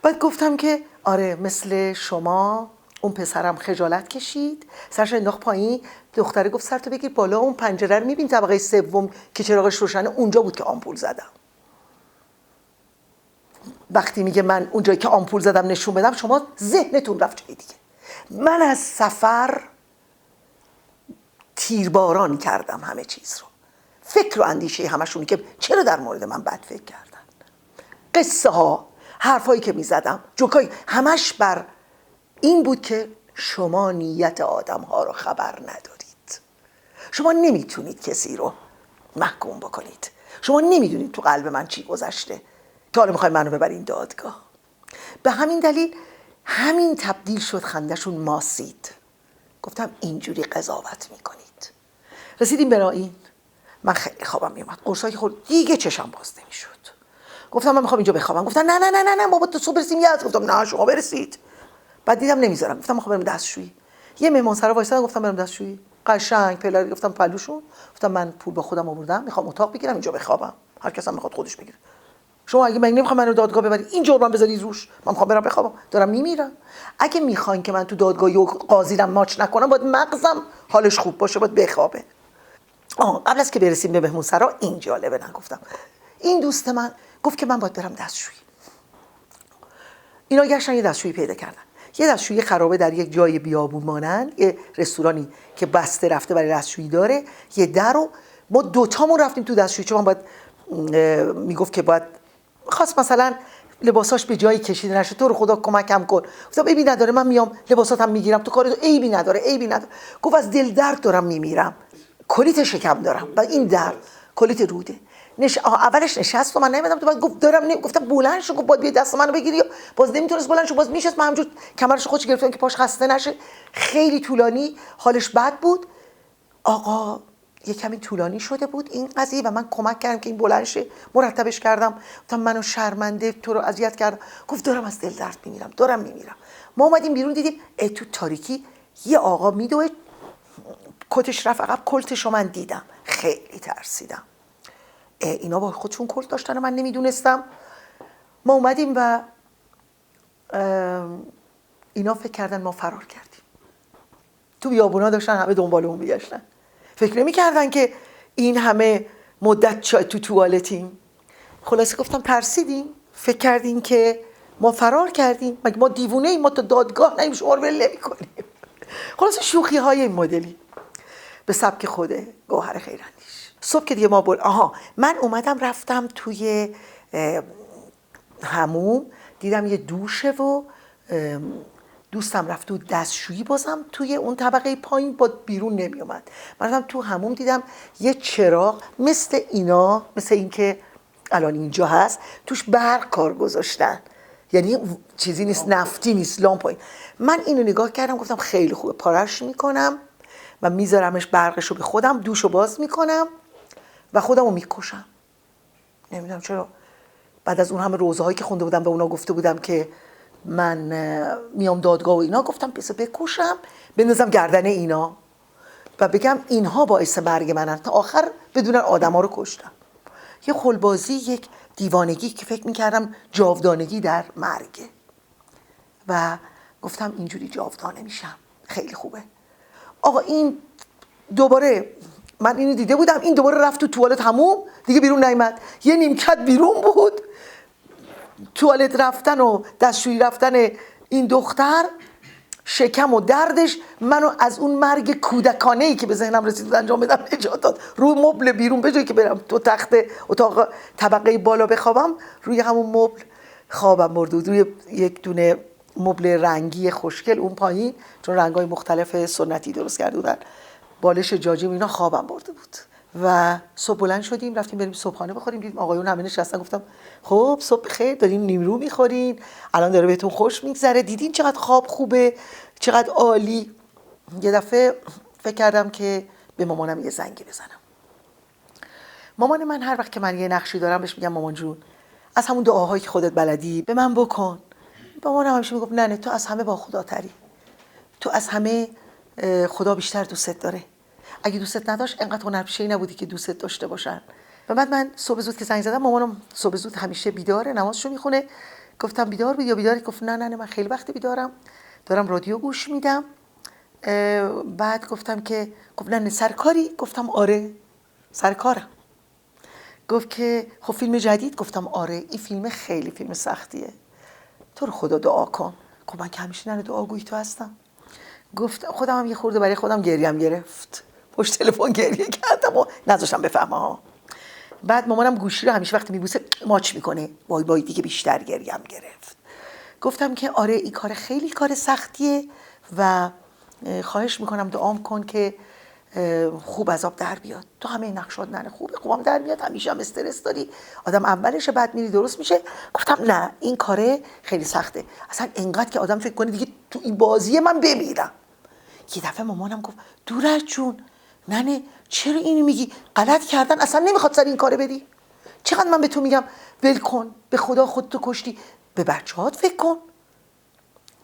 S2: بعد گفتم که آره مثل شما اون پسرم خجالت کشید، سرش انداخت پایین. دختره گفت سرتو بگیر بالا، اون پنجره رو میبین طبقه 3 که چراغش روشنه، اونجا بود که آمپول زدم. وقتی میگه من اونجایی که آمپول زدم نشون بدم، شما ذهنتون رفت جای دیگه. من از سفر تیرباران کردم همه چیز رو، فکر و اندیشه همشونی که چرا در مورد من بد فکر کردن، قصه ها، حرفایی که میزدم، جوکای، همش بر این بود که شما نیت آدم ها رو خبر ندارید. شما نمیتونید کسی رو محکوم بکنید. شما نمیدونید تو قلب من چی گذشته تا حالا میخواید منو ببرین دادگاه. به همین دلیل همین تبدیل شد خندشون ماسید. گفتم اینجوری قضاوت میکنید. رسیدیم به نائین. من خیلی خوابم میومد، قرصایی که خورد دیگه چشم باز نمیشد. گفتم من میخوام اینجا بخوابم. گفتن نه نه نه نه بابا تو صبح برسیم یزد. گفتم نه شما برسید. بعد دیدم نمیذارم، گفتم میخوام برم دستشویی. یه مهمانسرا وایسادن، گفتم برم دستشویی. قشنگ پلر گفتم پلوشون، گفتم من پول با خودم آوردم، میخوام اتاق بگیرم اینجا بخوابم، هر کس هم میخواد خودش بگیره. شما اگه من نمیخوام منو دادگاه ببرید، این جرمم بذارید روش، من میخوام برم بخوابم، دارم میمیرم. اگه میخواین که من تو دادگاه و قاضیرم ماچ نکنم، باید مغزم حالش خوب باشه، باید بخوابه. قبل از که برسیم به مهمونسرا این جالبه، نگفتم. این دوست من گفت که من باید برم دستشویی. اینا گشتن یه دستشویی پیدا کردن. یه دستشویی خرابه در یک جای بیابون مانند، یه رستورانی که بسته رفته برای دستشویی داره، یه در رو ما دوتامون رفتیم تو دستشویی، چون من باید میگفت که باید خواست مثلا لباساش به جایی کشیده نشه، تو رو خدا کمکم کن. گفتم عیبی نداره، من میام لباساتم میگیرم، تو کارتو عیبی نداره. گفت از دل درد دارم میمیرم، کلیت شکم دارم و این درد کلیت روده. اولش نشست و من نمیدونم، تو بعد گفت دارم گفتم بلند شو، گفت باید بیا دست منو بگیری، باز نمیتونست بلند شو، باز میشست، من همونجور کمرش خودش گرفتم که پاش خسته نشه. خیلی طولانی، حالش بد بود. آقا یه کمی طولانی شده بود این قضیه و من کمک کردم که این بلند شه، مرتبش کردم. گفتم منو شرمنده، تو رو اذیت کردم. گفت دارم از دل درد میمیرم، دارم میمیرم. ما اومدیم بیرون دیدیم تو تاریکی یه آقا میدوه، کتش رفت عقب، کلتشو من دیدم، خیلی ترسیدم. اینا با خودشون کلت داشتن و من نمیدونستم. ما اومدیم و اینا فکر کردن ما فرار کردیم. تو بیابونا داشتن همه دنبالمون میگشتن، فکر نمی‌کردن که این همه مدت تو توالتیم. خلاصه گفتم ترسیدیم، فکر کردیم که ما فرار کردیم، مگه ما دیوونه ایم؟ ما تا دادگاه نیم شما رو ول نمی‌کنیم. خلاصه شوخی های این مدلی به سبک خوده گوهر خیراندیش. صبح که دیگه من اومدم رفتم توی حموم، دیدم یه دوشه و دوستم رفت تو دستشویی، بازم توی اون طبقه پایین با بیرون نمی اومد. من رفتم تو حموم، دیدم یه چراغ مثل اینا، مثل این که الان اینجا هست، توش برق کار گذاشتن، یعنی چیزی نیست، نفتی نیست، لامپ. من اینو نگاه کردم، گفتم خیلی خوبه، پارش میکنم و میذارمش برقشو به خودم، دوشو باز میکنم و خودمو میکشم. نمیدونم چرا بعد از اون همه روزهایی که خونده بودم به اونا گفته بودم که من میام دادگاه و اینا، گفتم پس بکشم، بندازم گردن اینا و بگم اینها باعث مرگ منن، تا آخر بدونن آدما رو کشتم. یه خلبازی، یک دیوانگی که فکر میکردم جاودانگی در مرگه و گفتم اینجوری جاودانه میشم، خیلی خوبه. آقا این دوباره، من اینو دیده بودم، این دوباره رفت تو توالت حموم، دیگه بیرون نیامد. یه نیمکت بیرون بود، توالت رفتن و دستشویی رفتن این دختر، شکم و دردش منو از اون مرگ کودکانه‌ای که به ذهنم رسید انجام بدم نجات داد. روی مبل بیرون، به جایی که برم تو تخت اتاق طبقه بالا بخوابم، روی همون مبل خوابم برد. روی یک دونه مبل رنگی خوشگل اون پایین، چون رنگ‌های مختلف سنتی درست کرده بودن، بالش جاجیم اینا، خوابم برده بود. و صبح بلند شدیم رفتیم بریم صبحانه بخوریم، دیدیم آقایون همه نشستن. گفتم خب صبح خیر، دارین نیمرو میخورین، الان داره بهتون خوش میگذره، دیدین چقدر خواب خوبه، چقدر عالی. یه دفعه فکر کردم که به مامانم یه زنگی بزنم. مامان من هر وقت که من یه نقشی دارم بهش میگم مامان جون از همون دعاهایی که خودت بلدی به من بکن. مامانم همیشه میگفت نه تو از همه با خدا تری، تو از همه خدا بیشتر دوستت داره. اگه دوستت نداشت انقدر هنرپیشه‌ای نبودی که دوستت داشته باشن. و بعد من صبح زود که زنگ زدم، مامانم صبح زود همیشه بیداره، نمازشو میخونه. گفتم بیدار بودی یا بیداری؟ گفت نه من خیلی وقت بیدارم، دارم رادیو گوش میدم. بعد گفتم که گفت نه سرکاری؟ گفتم آره سرکارم. گفت که خب فیلم جدید؟ گفتم آره این فیلم خیلی فیلم سختیه، تو رو خدا دعا کن. گفت من که همیشه نه دعاگوی تو هستم. گفت خودم هم یه خورده برای خودم گریم گرفت، پشت تلفن گریه کردم و نذاشتم بفهمه ها. بعد مامانم گوشی رو همیشه وقتی میبوسه ماچ میکنه، وای دیگه بیشتر گریم گرفت. گفتم که آره این کار خیلی کار سختیه و خواهش میکنم دعام کن که خوب از آب در بیاد. تو همه نقشات نره خوبم در میاد، همیشه هم استرس داری، آدم اولشه بعد میری درست میشه. گفتم نه این کاره خیلی سخته، اصلا انقدر که آدم فکر کنه دیگه تو این بازی من بمیرم. یه دفعه مامانم گفت دورت جون ننه چرا اینو میگی، غلط کردن، اصلا نمیخواد سر این کاره بری. چقدر من به تو میگم ول کن، به خدا خودتو کشتی، به بچه‌هات فکر کن.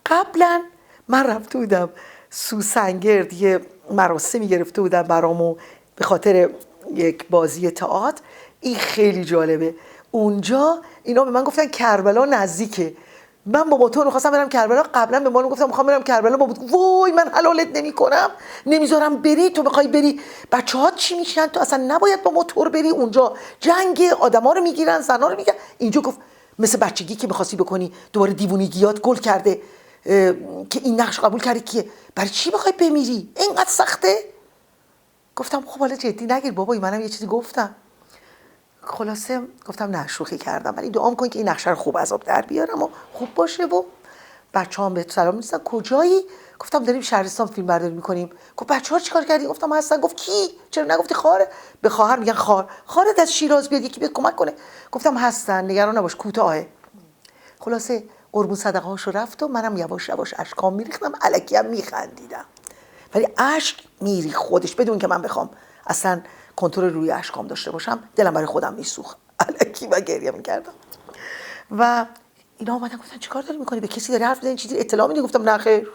S2: قبلا من رفته بودم سوسنگرد، یه مراسمی گرفته بودم برامو به خاطر یک بازی تئاتر. این خیلی جالبه. اونجا اینا به من گفتن کربلا نزدیکه. من با موتور می‌خواستم برم کربلا، قبلا به ما گفتم می‌خوام برم کربلا، با وای من حلالت نمی‌کنم، نمیذارم بری، تو بخوای بری بچه‌ها چی میشن، تو اصلا نباید با موتور بری اونجا، جنگ آدما رو میگیرن، زنا رو میگیرن. اینجا گفت مثل بچگی که می‌خواستی بکنی دوباره دیوونگیات گل کرده، که این نقش قبول کردی که برای چی بخوای بمیری؟ اینقدر سخته؟ گفتم خب حالا جدی نگیر بابا، منم یه چیزی گفتم. خلاصه گفتم نه شوخی کردم، ولی دعا کن که این نقشه رو خوب از آب در بیارم و خوب باشه. و بچه‌هام بهت سلام می‌رسن. کجایی؟ گفتم داریم شهرستان فیلم برداری می‌کنیم. گفت بچه‌ها چیکار کردی؟ گفتم هستن. گفت کی؟ چرا نگفتی خواهر؟ به خواهر میگن خواهر. خواهرت از شیراز بیاد یکی بیاد کمک کنه. گفتم هستن، نگران نباش، کوتاهه. خلاصه قربون صدقه هاشو رفت و منم یواش یواش اشکام میریختم، الکی هم میخندیدم، ولی اشک میری خودش بدون که من بخوام اصلا کنترل روی اشکام داشته باشم. دلم برای خودم میسوخت، الکی و گریه میکردم. و اینا اومدن گفتن چیکار داری میکنی؟ به کسی داری حرف میزنی؟ چیزی اطلاع میدی؟ گفتم نه خیر،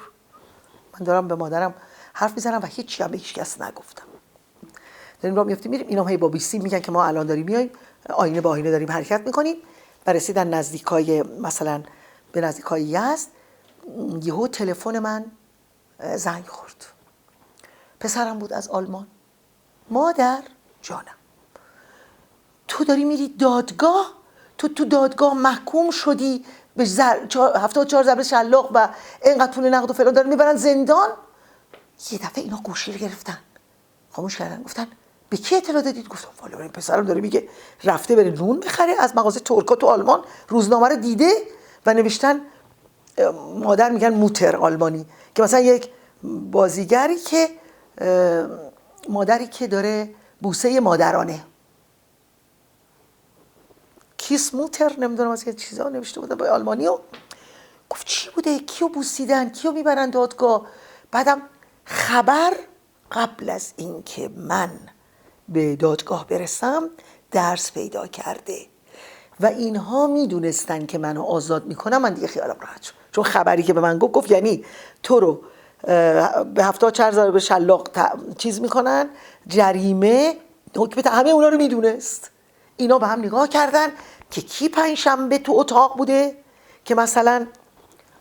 S2: من دارم به مادرم حرف میزنم و هیچی هم به هیچ کس نگفتم. داریم راه میافتیم میریم. اینا هی با بیسی میگن که ما الان داریم میایم، آینه با آینه داریم حرکت میکنیم. و رسیدن نزدیکای مثلا به نزدیکای یزد، یهو تلفن من زنگ خورد. پسرم بود از آلمان. مادر جانم، تو داری میری دادگاه؟ تو دادگاه محکوم شدی به 74 ضربه شلاق و اینقدر پول نقد و فلان، دارن میبرن زندان. یه دفعه اینا گوشی رو گرفتن، خاموش کردن، گفتن به کی اطلاع دادید؟ گفتم والا این پسرم داره میگه رفته بره نون بخره از مغازه ترکا تو آلمان، روزنامه رو دیده و نوشتن مادر میگن موتر آلمانی، که مثلا یک بازیگری که مادری که داره بوسه مادرانه، کیس موتر، نمیدونم از که چیزا نوشته بوده با آلمانی. و گفت چی بوده؟ کیو بوسیدن؟ کیو میبرن دادگاه؟ بعدم خبر قبل از این که من به دادگاه برسم درس پیدا کرده و اینها میدونستن که منو آزاد میکنم. من دیگه خیالم راحت شد، چون خبری که به من گفت یعنی تو رو به 74 ضربه شلاق چیز میکنن، جریمه، حکم، همه اونا رو میدونست. اینا به هم نگاه کردن که کی پنجشنبه تو اتاق بوده که مثلا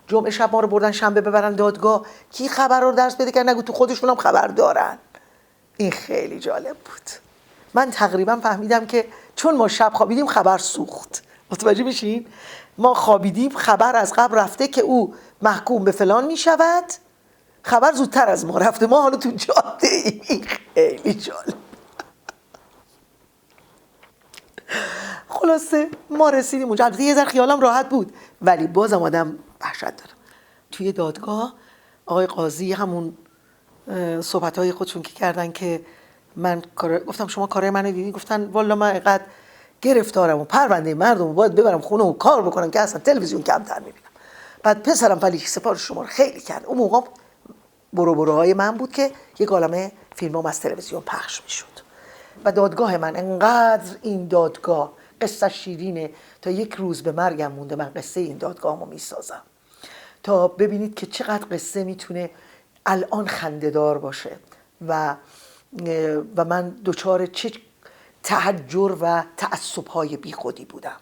S2: جمعه شب ما رو بردن شنبه ببرن دادگاه، کی خبر رو درس بده کردن، نگو تو خودشون هم خبر دارن. این خیلی جالب بود. من تقریبا فهمیدم که چون ما شب خوابیدیم خبر سوخت. متوجه میشین؟ ما خوابیدیم خبر از قبل رفته که او محکوم به فلان میشود، خبر زودتر از ما رفته، ما حالا تو جاده ایم. این خیلی جالب. خلاصه ما رسیدیم اونجا. البته یه ذره خیالم راحت بود، ولی بازم آدم وحشت داره. توی دادگاه آقای قاضی همون صحبت‌های خودشون که کردن که من گفتم شما کارای منو دیدین؟ گفتن والا من اینقدر گرفتارم و پرونده مردم باید ببرم خونه و کار بکنم که اصلا تلویزیون کمتر میبینم. بعد پسرم ولی سپارش شما رو خیلی کرد. اون موقع بروهای من بود که یک عالمه فیلمام از تلویزیون پخش میشد. و دادگاه من انقدر این دادگاه قصه شیرینه، تا یک روز به مرگم مونده من قصه این دادگاهمو میسازم تا ببینید که چقدر قصه میتونه الان خنده‌دار باشه و من دچار چه تحجر و تعصب‌های بیخودی بودم.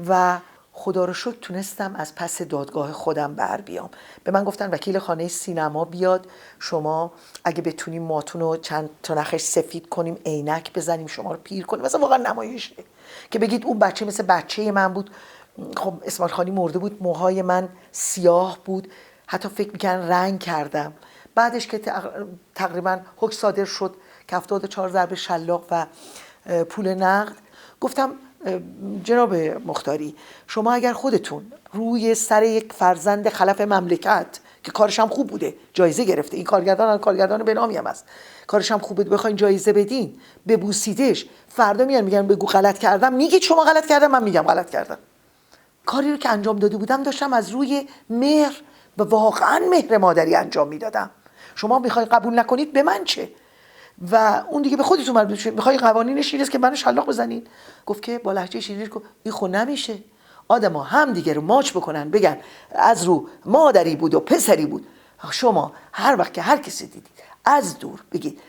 S2: و خدا رو شکر تونستم از پس دادگاه خودم بر بیام. به من گفتن وکیل خانه سینما بیاد، شما اگه بتونیم ماتون رو چند تا نخش سفید کنیم، عینک بزنیم، شما رو پیر کنیم، مثلا واقعا نمایشه که بگید اون بچه مثل بچه من بود. خب اسماعیل خانی مرده بود، موهای من سیاه بود، حتی فکر میکنن رنگ کردم. بعدش که تقریبا حکم صادر شد که 74 ضربه شلاق و پول نقد، گفتم جناب مختاری شما اگر خودتون روی سر یک فرزند خلف مملکت که کارش هم خوب بوده جایزه گرفته، این کارگردان به نامی هم است، کارش هم خوب بوده، بخواین جایزه بدین، ببوسیدش، فردا میگن بگو غلط کردم، میگید شما غلط کردم، من میگم غلط کردم. کاری رو که انجام داده بودم داشتم از روی مهر و واقعا مهر مادری انجام میدادم. شما میخواین قبول نکنید به من چه؟ و اون دیگه به خودتون مربوط میشه. میخوای قوانینش این است که منو شلاق بزنین؟ گفت که با لهجه شیرینش گفت این خود نمیشه. آدما هم دیگه رو ماچ بکنن، بگن از رو مادری بود و پسری بود. شما هر وقت که هر کسی دیدید از دور بگید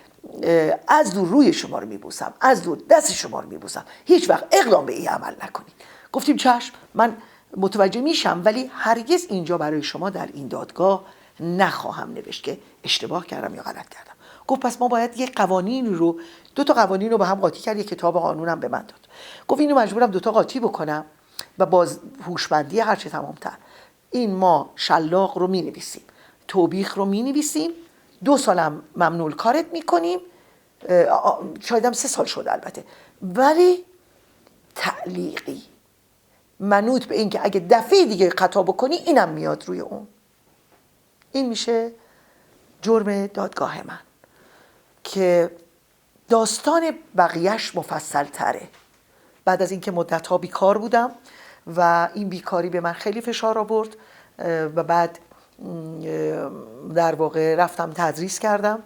S2: از دور روی شما رو میبوسم، از دور دست شما رو میبوسم، هیچ وقت اقدام به این عمل نکنید. گفتیم چشم، من متوجه میشم، ولی هرگز اینجا برای شما در این دادگاه نخواهم نوشت که اشتباه کردم یا غلط کردم. گفت پس ما باید یک قوانین رو، 2 تا قوانین رو با هم قاطی کرد، یک کتاب قانونم به من داد. گفت اینو مجبورم 2 تا قاطی بکنم و باز هوشمندی هرچه تمام‌تر این ما شلاق رو می‌نویسیم، توبیخ رو می‌نویسیم، 2 سالم ممنوع کارت می‌کنیم، شاید هم 3 سال شد البته، ولی تعلیقی منوط به این که اگه دفعه دیگه خطا بکنی اینم میاد روی اون. این میشه جرم دادگاه من که داستان بقیهش مفصل تره. بعد از اینکه مدت‌ها بیکار بودم و این بیکاری به من خیلی فشار آورد و بعد در واقع رفتم تدریس کردم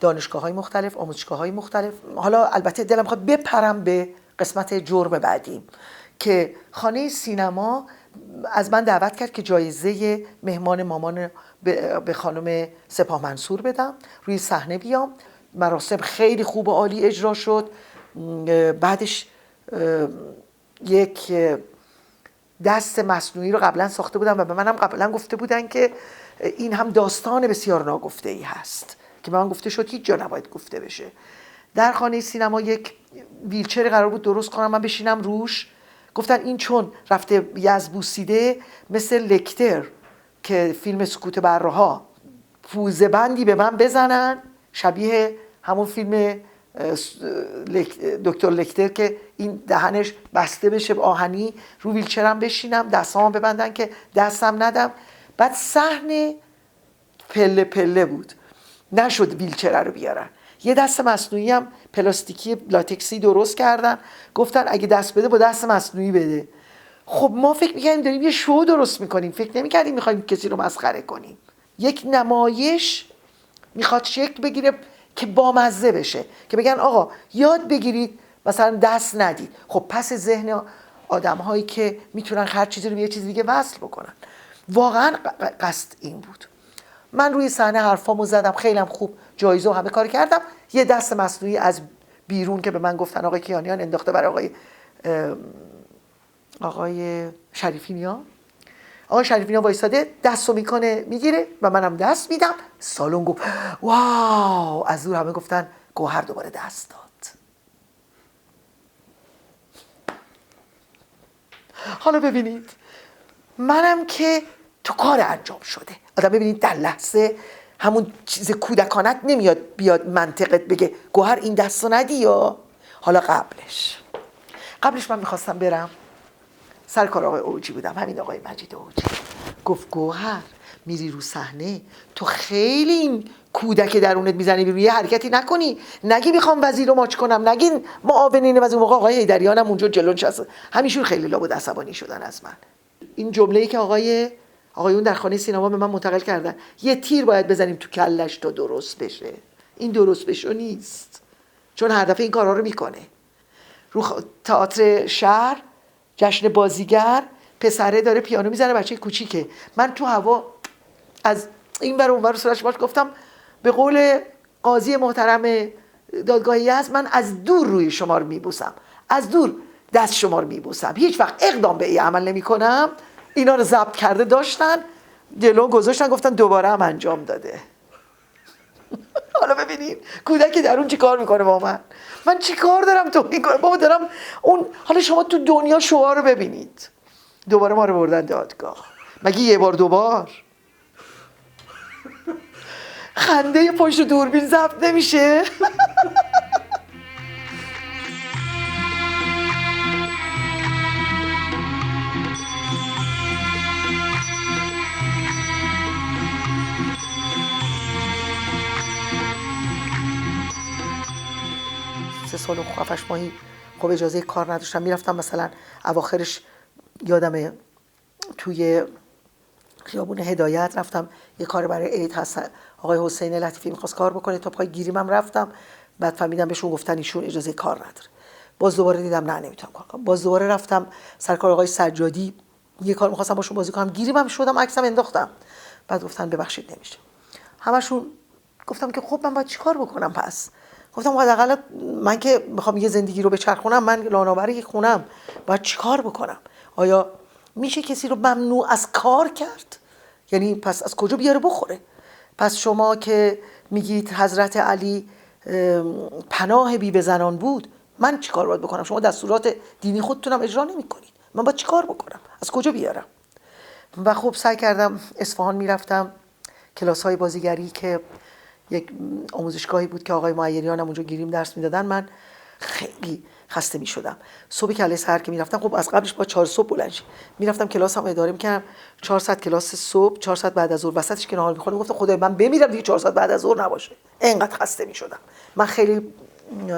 S2: دانشگاه‌های مختلف، آموزشگاه‌های مختلف. حالا البته دلم می‌خواد بپرم به قسمت جرم بعدیم که خانه سینما از من دعوت کرد که جایزه مهمان مامان به خانم سپاه منصور بدم، روی صحنه بیام. مراسم خیلی خوب و عالی اجرا شد. بعدش یک دست مصنوعی رو قبلا ساخته بودم و به منم قبلا گفته بودن که این هم داستان بسیار ناگفته‌ای هست که به من گفته شد هیچ جا نباید گفته بشه. در خانه سینما یک ویلچر قرار بود درست کنم، من بشینم روش. گفتن این چون رفته یزبوسیده مثل لکتر که فیلم سکوت برها پوزه بندی به من بزنن شبیه همون فیلم دکتر لکتر که این دهنش بسته بشه به آهنی، رو ویلچرم بشینم، دستامو ببندن که دستم ندم. بعد صحنه پله پله بود، نشد ویلچر رو بیارن. یه دست مصنوعی هم پلاستیکی لاتکسی درست کردن، گفتن اگه دست بده با دست مصنوعی بده. خب ما فکر می‌کردیم داریم یه شو درست می‌کنیم، فکر نمی‌کردیم می‌خوایم کسی رو مسخره کنیم. یک نمایش میخواد شکل بگیره که بامزه بشه، که بگن آقا یاد بگیرید مثلا دست ندید. خب پس ذهن آدم‌هایی که میتونن هر چیزی رو به یه چیز دیگه وصل بکنن. واقعا قصد این بود. من روی صحنه حرفامو زدم، خیلی هم خوب جایزه و همه کار کردم. یه دست مصنوعی از بیرون که به من گفتن آقای کیانیان انداخته برای آقای شریفی نیا. آقای شریفی نیا وایساده، دستو میکنه میگیره و منم دست میدم. سالن گفت واو، از دور همه گفتن گوهر دوباره دست داد. حالا ببینید منم که تو کار انجام شده. آدم ببینید در لحظه همون چیز کودکانت نمیاد بیاد منطقت بگه گوهر این دستو ندی. یا حالا قبلش من میخواستم برم سرکار آقای اوجی بودم، همین آقای مجید اوجی. گفت گوهر میری رو صحنه تو خیلی این کودک درونت میزنی بیرون، یه حرکتی نکنی، نگی میخوام وزیر رو ماچ کنم، نگی معاونین وزیر. موقع آقای حیدریان هم اونجا جلو نشسته، همیشون خیلی لابد عصبانی شدن از من. این جمله‌ای که آقایون در خانه سینما به من منتقل کردن، یه تیر باید بزنیم تو کلش تا درست بشه. این درست بشه نیست، چون هر دفعه این کارا رو میکنه. رو تئاتر شهر جشن بازیگر پسره داره پیانو میزنه، بچه کوچیکه، من تو هوا از این ور اون ور سرش باش گفتم به قول قاضی محترم دادگاه یزد من از دور روی شما رو میبوسم، از دور دست شما رو میبوسم، هیچ وقت اقدام به این عمل نمی کنم. اینا رو ضبط کرده داشتن، جلو گذاشتن، گفتن دوباره هم انجام داده. حالا ببینید کودک درون چی کار میکنه با من چی کار دارم تو این کار بابا دارم اون. حالا شما تو دنیا شعار رو ببینید، دوباره ما رو بردن دادگاه. مگه یه بار دوبار؟ خنده پشت دوربین ضبط نمیشه؟ سه سال و 7 ماهی خب اجازه کار نداشتم. میرفتم مثلا اواخرش یادمه توی خیابون هدایت رفتم یه کار برای عید هست، آقای حسین لطیفی میخواست کار بکنه، تا پای گیریم هم رفتم. بعد فهمیدم بهشون گفتن ایشون اجازه کار نداره. باز دوباره دیدم نه نمیتونم کار کنم. باز دوباره رفتم سرکار آقای سجادی، یه کار میخواستم باشون بازی کنم، گیریم هم شدم، عکسم انداختم. بعد گفتن ببخشید نمیشه. همشون گفتم که خب من باید چیکار بکنم پس؟ گفتم حداقل من که میخوام یه زندگی رو بچرخونم، من لانابر یک خونم، باید چیکار بکنم؟ آیا میشه کسی رو ممنوع از کار کرد؟ یعنی پس از کجا بیاره بخوره؟ پس شما که میگید حضرت علی پناه بی زنان بود، من چیکار باید بکنم؟ شما دستورات دینی خودتونم اجرا نمیکنید، من باید چیکار بکنم؟ از کجا بیارم؟ و خب سعی کردم اصفهان میرفتم کلاس های بازیگری که یک آموزشگاهی بود که آقای معیریان هم اونجا گیریم درس میدادن. من خیلی خسته میشدم. صبح کله سحر که میرفتم، خب از قبلش با 4 صبح بلند شی میرفتم کلاسم اداره میکردم. 4 ساعت کلاس صبح، 4 ساعت بعد از ظهر، وسطش که نهار میخوردم گفتم خدای من بمیرم دیگه 4 ساعت بعد از ظهر نباشه. اینقدر خسته میشدم. من خیلی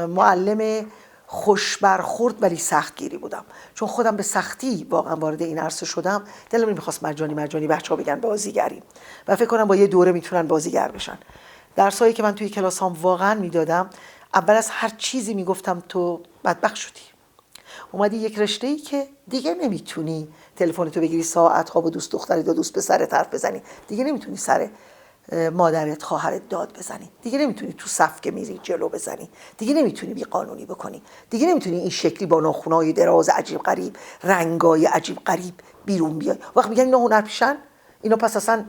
S2: معلم خوش برخورد ولی سختگیری بودم، چون خودم به سختی واقعا وارد این عرصه شدم. دلم نمیخواست مجانی بچه‌ها بگن بازیگری و فکر کنم با یه دوره میتونن بازیگر بشن. درسایی که من توی کلاسام واقعا میدادم، اول از هر چیزی میگفتم تو بدبخت شدی، اومدی یک رشته‌ای که دیگه نمیتونی تلفنتو بگیری ساعت‌ها با دوست دخترت یا دوست پسرت حرف بزنی، دیگه نمیتونی سر مادرت خواهرت داد بزنی، دیگه نمیتونی تو صف که میری جلو بزنی، دیگه نمیتونی بی قانونی بکنی، دیگه نمیتونی این شکلی با ناخنای دراز عجیب غریب، رنگای عجیب غریب بیرون بیای. وقت میگن اینا هنرپیشن، اینا پس اصلا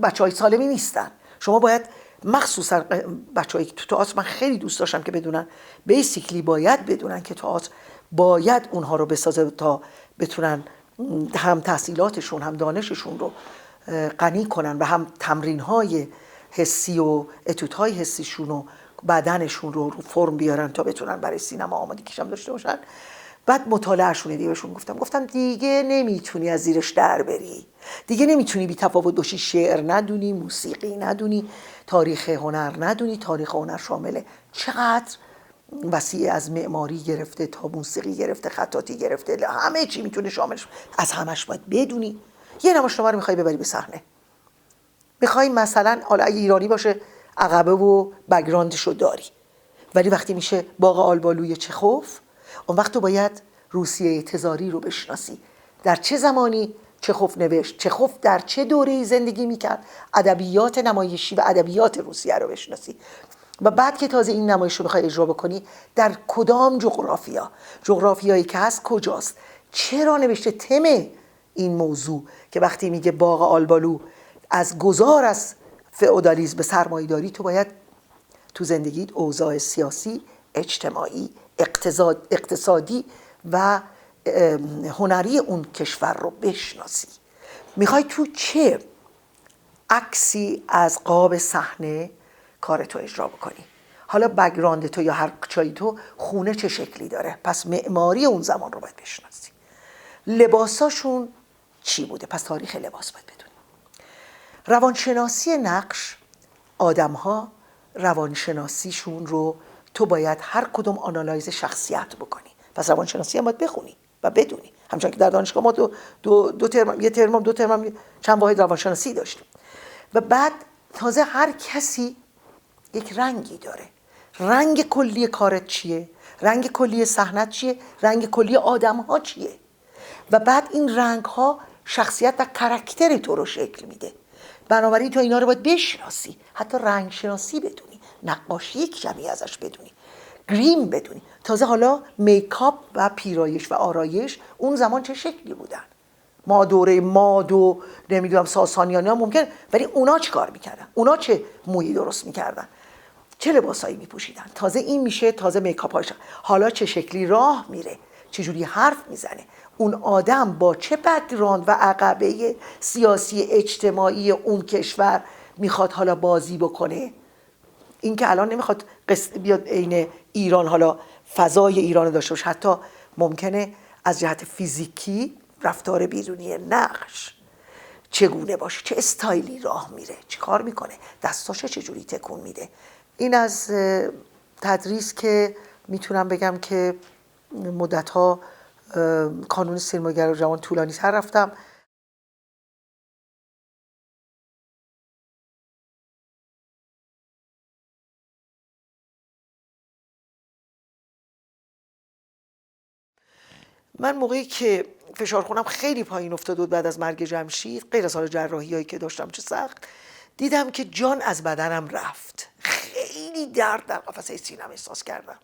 S2: بچهای سالمی نیستن. شما باید، مخصوصا بچه‌ای که تو تئاتر، من خیلی دوست داشتم که بدونن، بیسیکلی باید بدونن که تئاتر باید اونها رو بسازه تا بتونن هم تحصیلاتشون هم دانششون رو غنی کنن و هم تمرین‌های حسی و اتودهای حسیشون و بدنشون رو فرم بیارن تا بتونن برای سینما آمادگیش هم داشته باشن. بعد مطالعهشون دیگه بهشون گفتم دیگه نمیتونی از زیرش در بری، دیگه نمیتونی بی تفاوت باشی، شعر ندونی، موسیقی ندونی، تاریخ هنر ندونی. تاریخ هنر شامل چقدر وسیع، از معماری گرفته تا موسیقی گرفته، خطاطی گرفته، همه چی میتونه شاملش، از همش باید بدونی. یه نمایشنامه رو میخوای ببری به صحنه، میخوای مثلا حالا اگه ایرانی باشه عقبه و بک‌گراندشو داری، ولی وقتی میشه باغ آلبالوی چخوف، اون وقت تو باید روسیه تزاری رو بشناسی، در چه زمانی چخوف نوشت، چخوف در چه دوره‌ای زندگی میکرد، ادبیات نمایشی و ادبیات روسیه رو بشناسی. و بعد که تازه این نمایش رو بخوای اجرا بکنی، در کدام جغرافیایی که هست کجاست، چرا نوشته، تم این موضوع که وقتی میگه باغ آلبالو از گذار از فئودالیسم به سرمایه‌داری، تو باید تو زندگیت اوضاع سیاسی، اجتماعی، اقتصادی و هنری اون کشور رو بشناسی. میخوای تو چه عکسی از قاب صحنه کارتو اجرا بکنی. حالا بک‌گراند تو یا هر چایی تو خونه چه شکلی داره، پس معماری اون زمان رو باید بشناسی. لباساشون چی بوده، پس تاریخ لباس باید بدونی. روانشناسی نقش، آدم‌ها روانشناسیشون رو تو باید هر کدوم آنالایز شخصیت بکنی، پس روانشناسی هم باید بخونی و بدونی. همچنان که در دانشگاه ما دو ترم چند واحد روانشناسی داشتیم. و بعد تازه هر کسی یک رنگی داره. رنگ کلی کارت چیه؟ رنگ کلی صحنت چیه؟ رنگ کلی آدم‌ها چیه؟ و بعد این رنگ‌ها شخصیت و کاراکتر تو رو شکل میده. بنابراین تو اینا رو باید بشناسی، حتی رنگ شناسی بدونی، نقاشی یک کمی ازش بدونی، گریم بدونی. تازه حالا میکاپ و پیرایش و آرایش اون زمان چه شکلی بودن. ما دوره ماد و نمیدونم ساسانیان ها ممکن، ولی اونا چه کار میکردن؟ اونا چه مویی درست میکردن؟ چه لباسایی میپوشیدن؟ تازه این میشه تازه میکاپ هاش. حالا چه شکلی راه میره، چجوری حرف میزنه، اون آدم با چه بک‌گراند و عقبه سیاسی اجتماعی اون کشور میخواد حالا بازی بکنه. این که الان نمیخواد بیاد عین ایران حالا فضای ایران داشته باشه، حتی ممکنه از جهت فیزیکی رفتار بیرونی نقش چگونه باشه، چه استایلی راه میره، چه کار میکنه، دستاشو چجوری تکون میده. این از تدریس که میتونم بگم که مدتها کانون سینماگر جوان طولانی تر رفتم. من موقعی که فشار خونم خیلی پایین افتاد بود بعد از مرگ جمشید، غیر از حال جراحیایی که داشتم چه سخت، دیدم که جان از بدنم رفت. خیلی درد در قفسه سینم احساس کردم،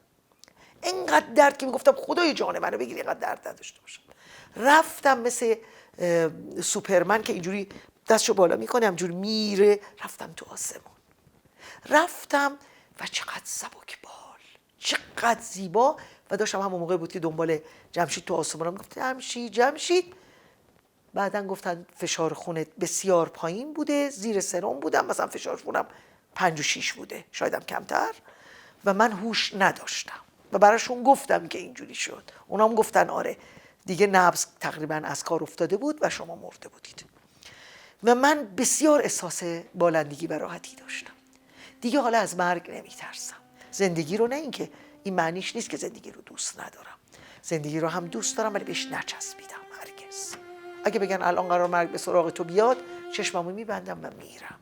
S2: اینقدر درد که میگفتم خدای جان منو بگیر، اینقدر درد نداشته باشم. رفتم مثل سوپرمن که اینجوری دستشو بالا میکنه همجوری میره، رفتم تو آسمون، رفتم و چقدر سبک بال، چقدر زیبا. و داشتم همون موقع بود که دنبال جمشید تو آسمونم، گفت جمشید بعدن گفتن فشار خونت بسیار پایین بوده، زیر سرم بودم، مثلا فشار خونم 5 و 6 بوده، شایدم کمتر، و من هوش نداشتم و براشون گفتم که اینجوری شد. اونام گفتن آره دیگه نبض تقریبا از کار افتاده بود و شما مرده بودید. و من بسیار احساس بالندگی و راحتی داشتم. دیگه حالا از مرگ نمیترسم. زندگی رو، نه اینکه این معنیش نیست که زندگی رو دوست ندارم، زندگی رو هم دوست دارم ولی بهش نچسبیدم هرگز. اگه بگن الان قرار مرگ به سراغ تو بیاد، چشممو میبندم و میرم.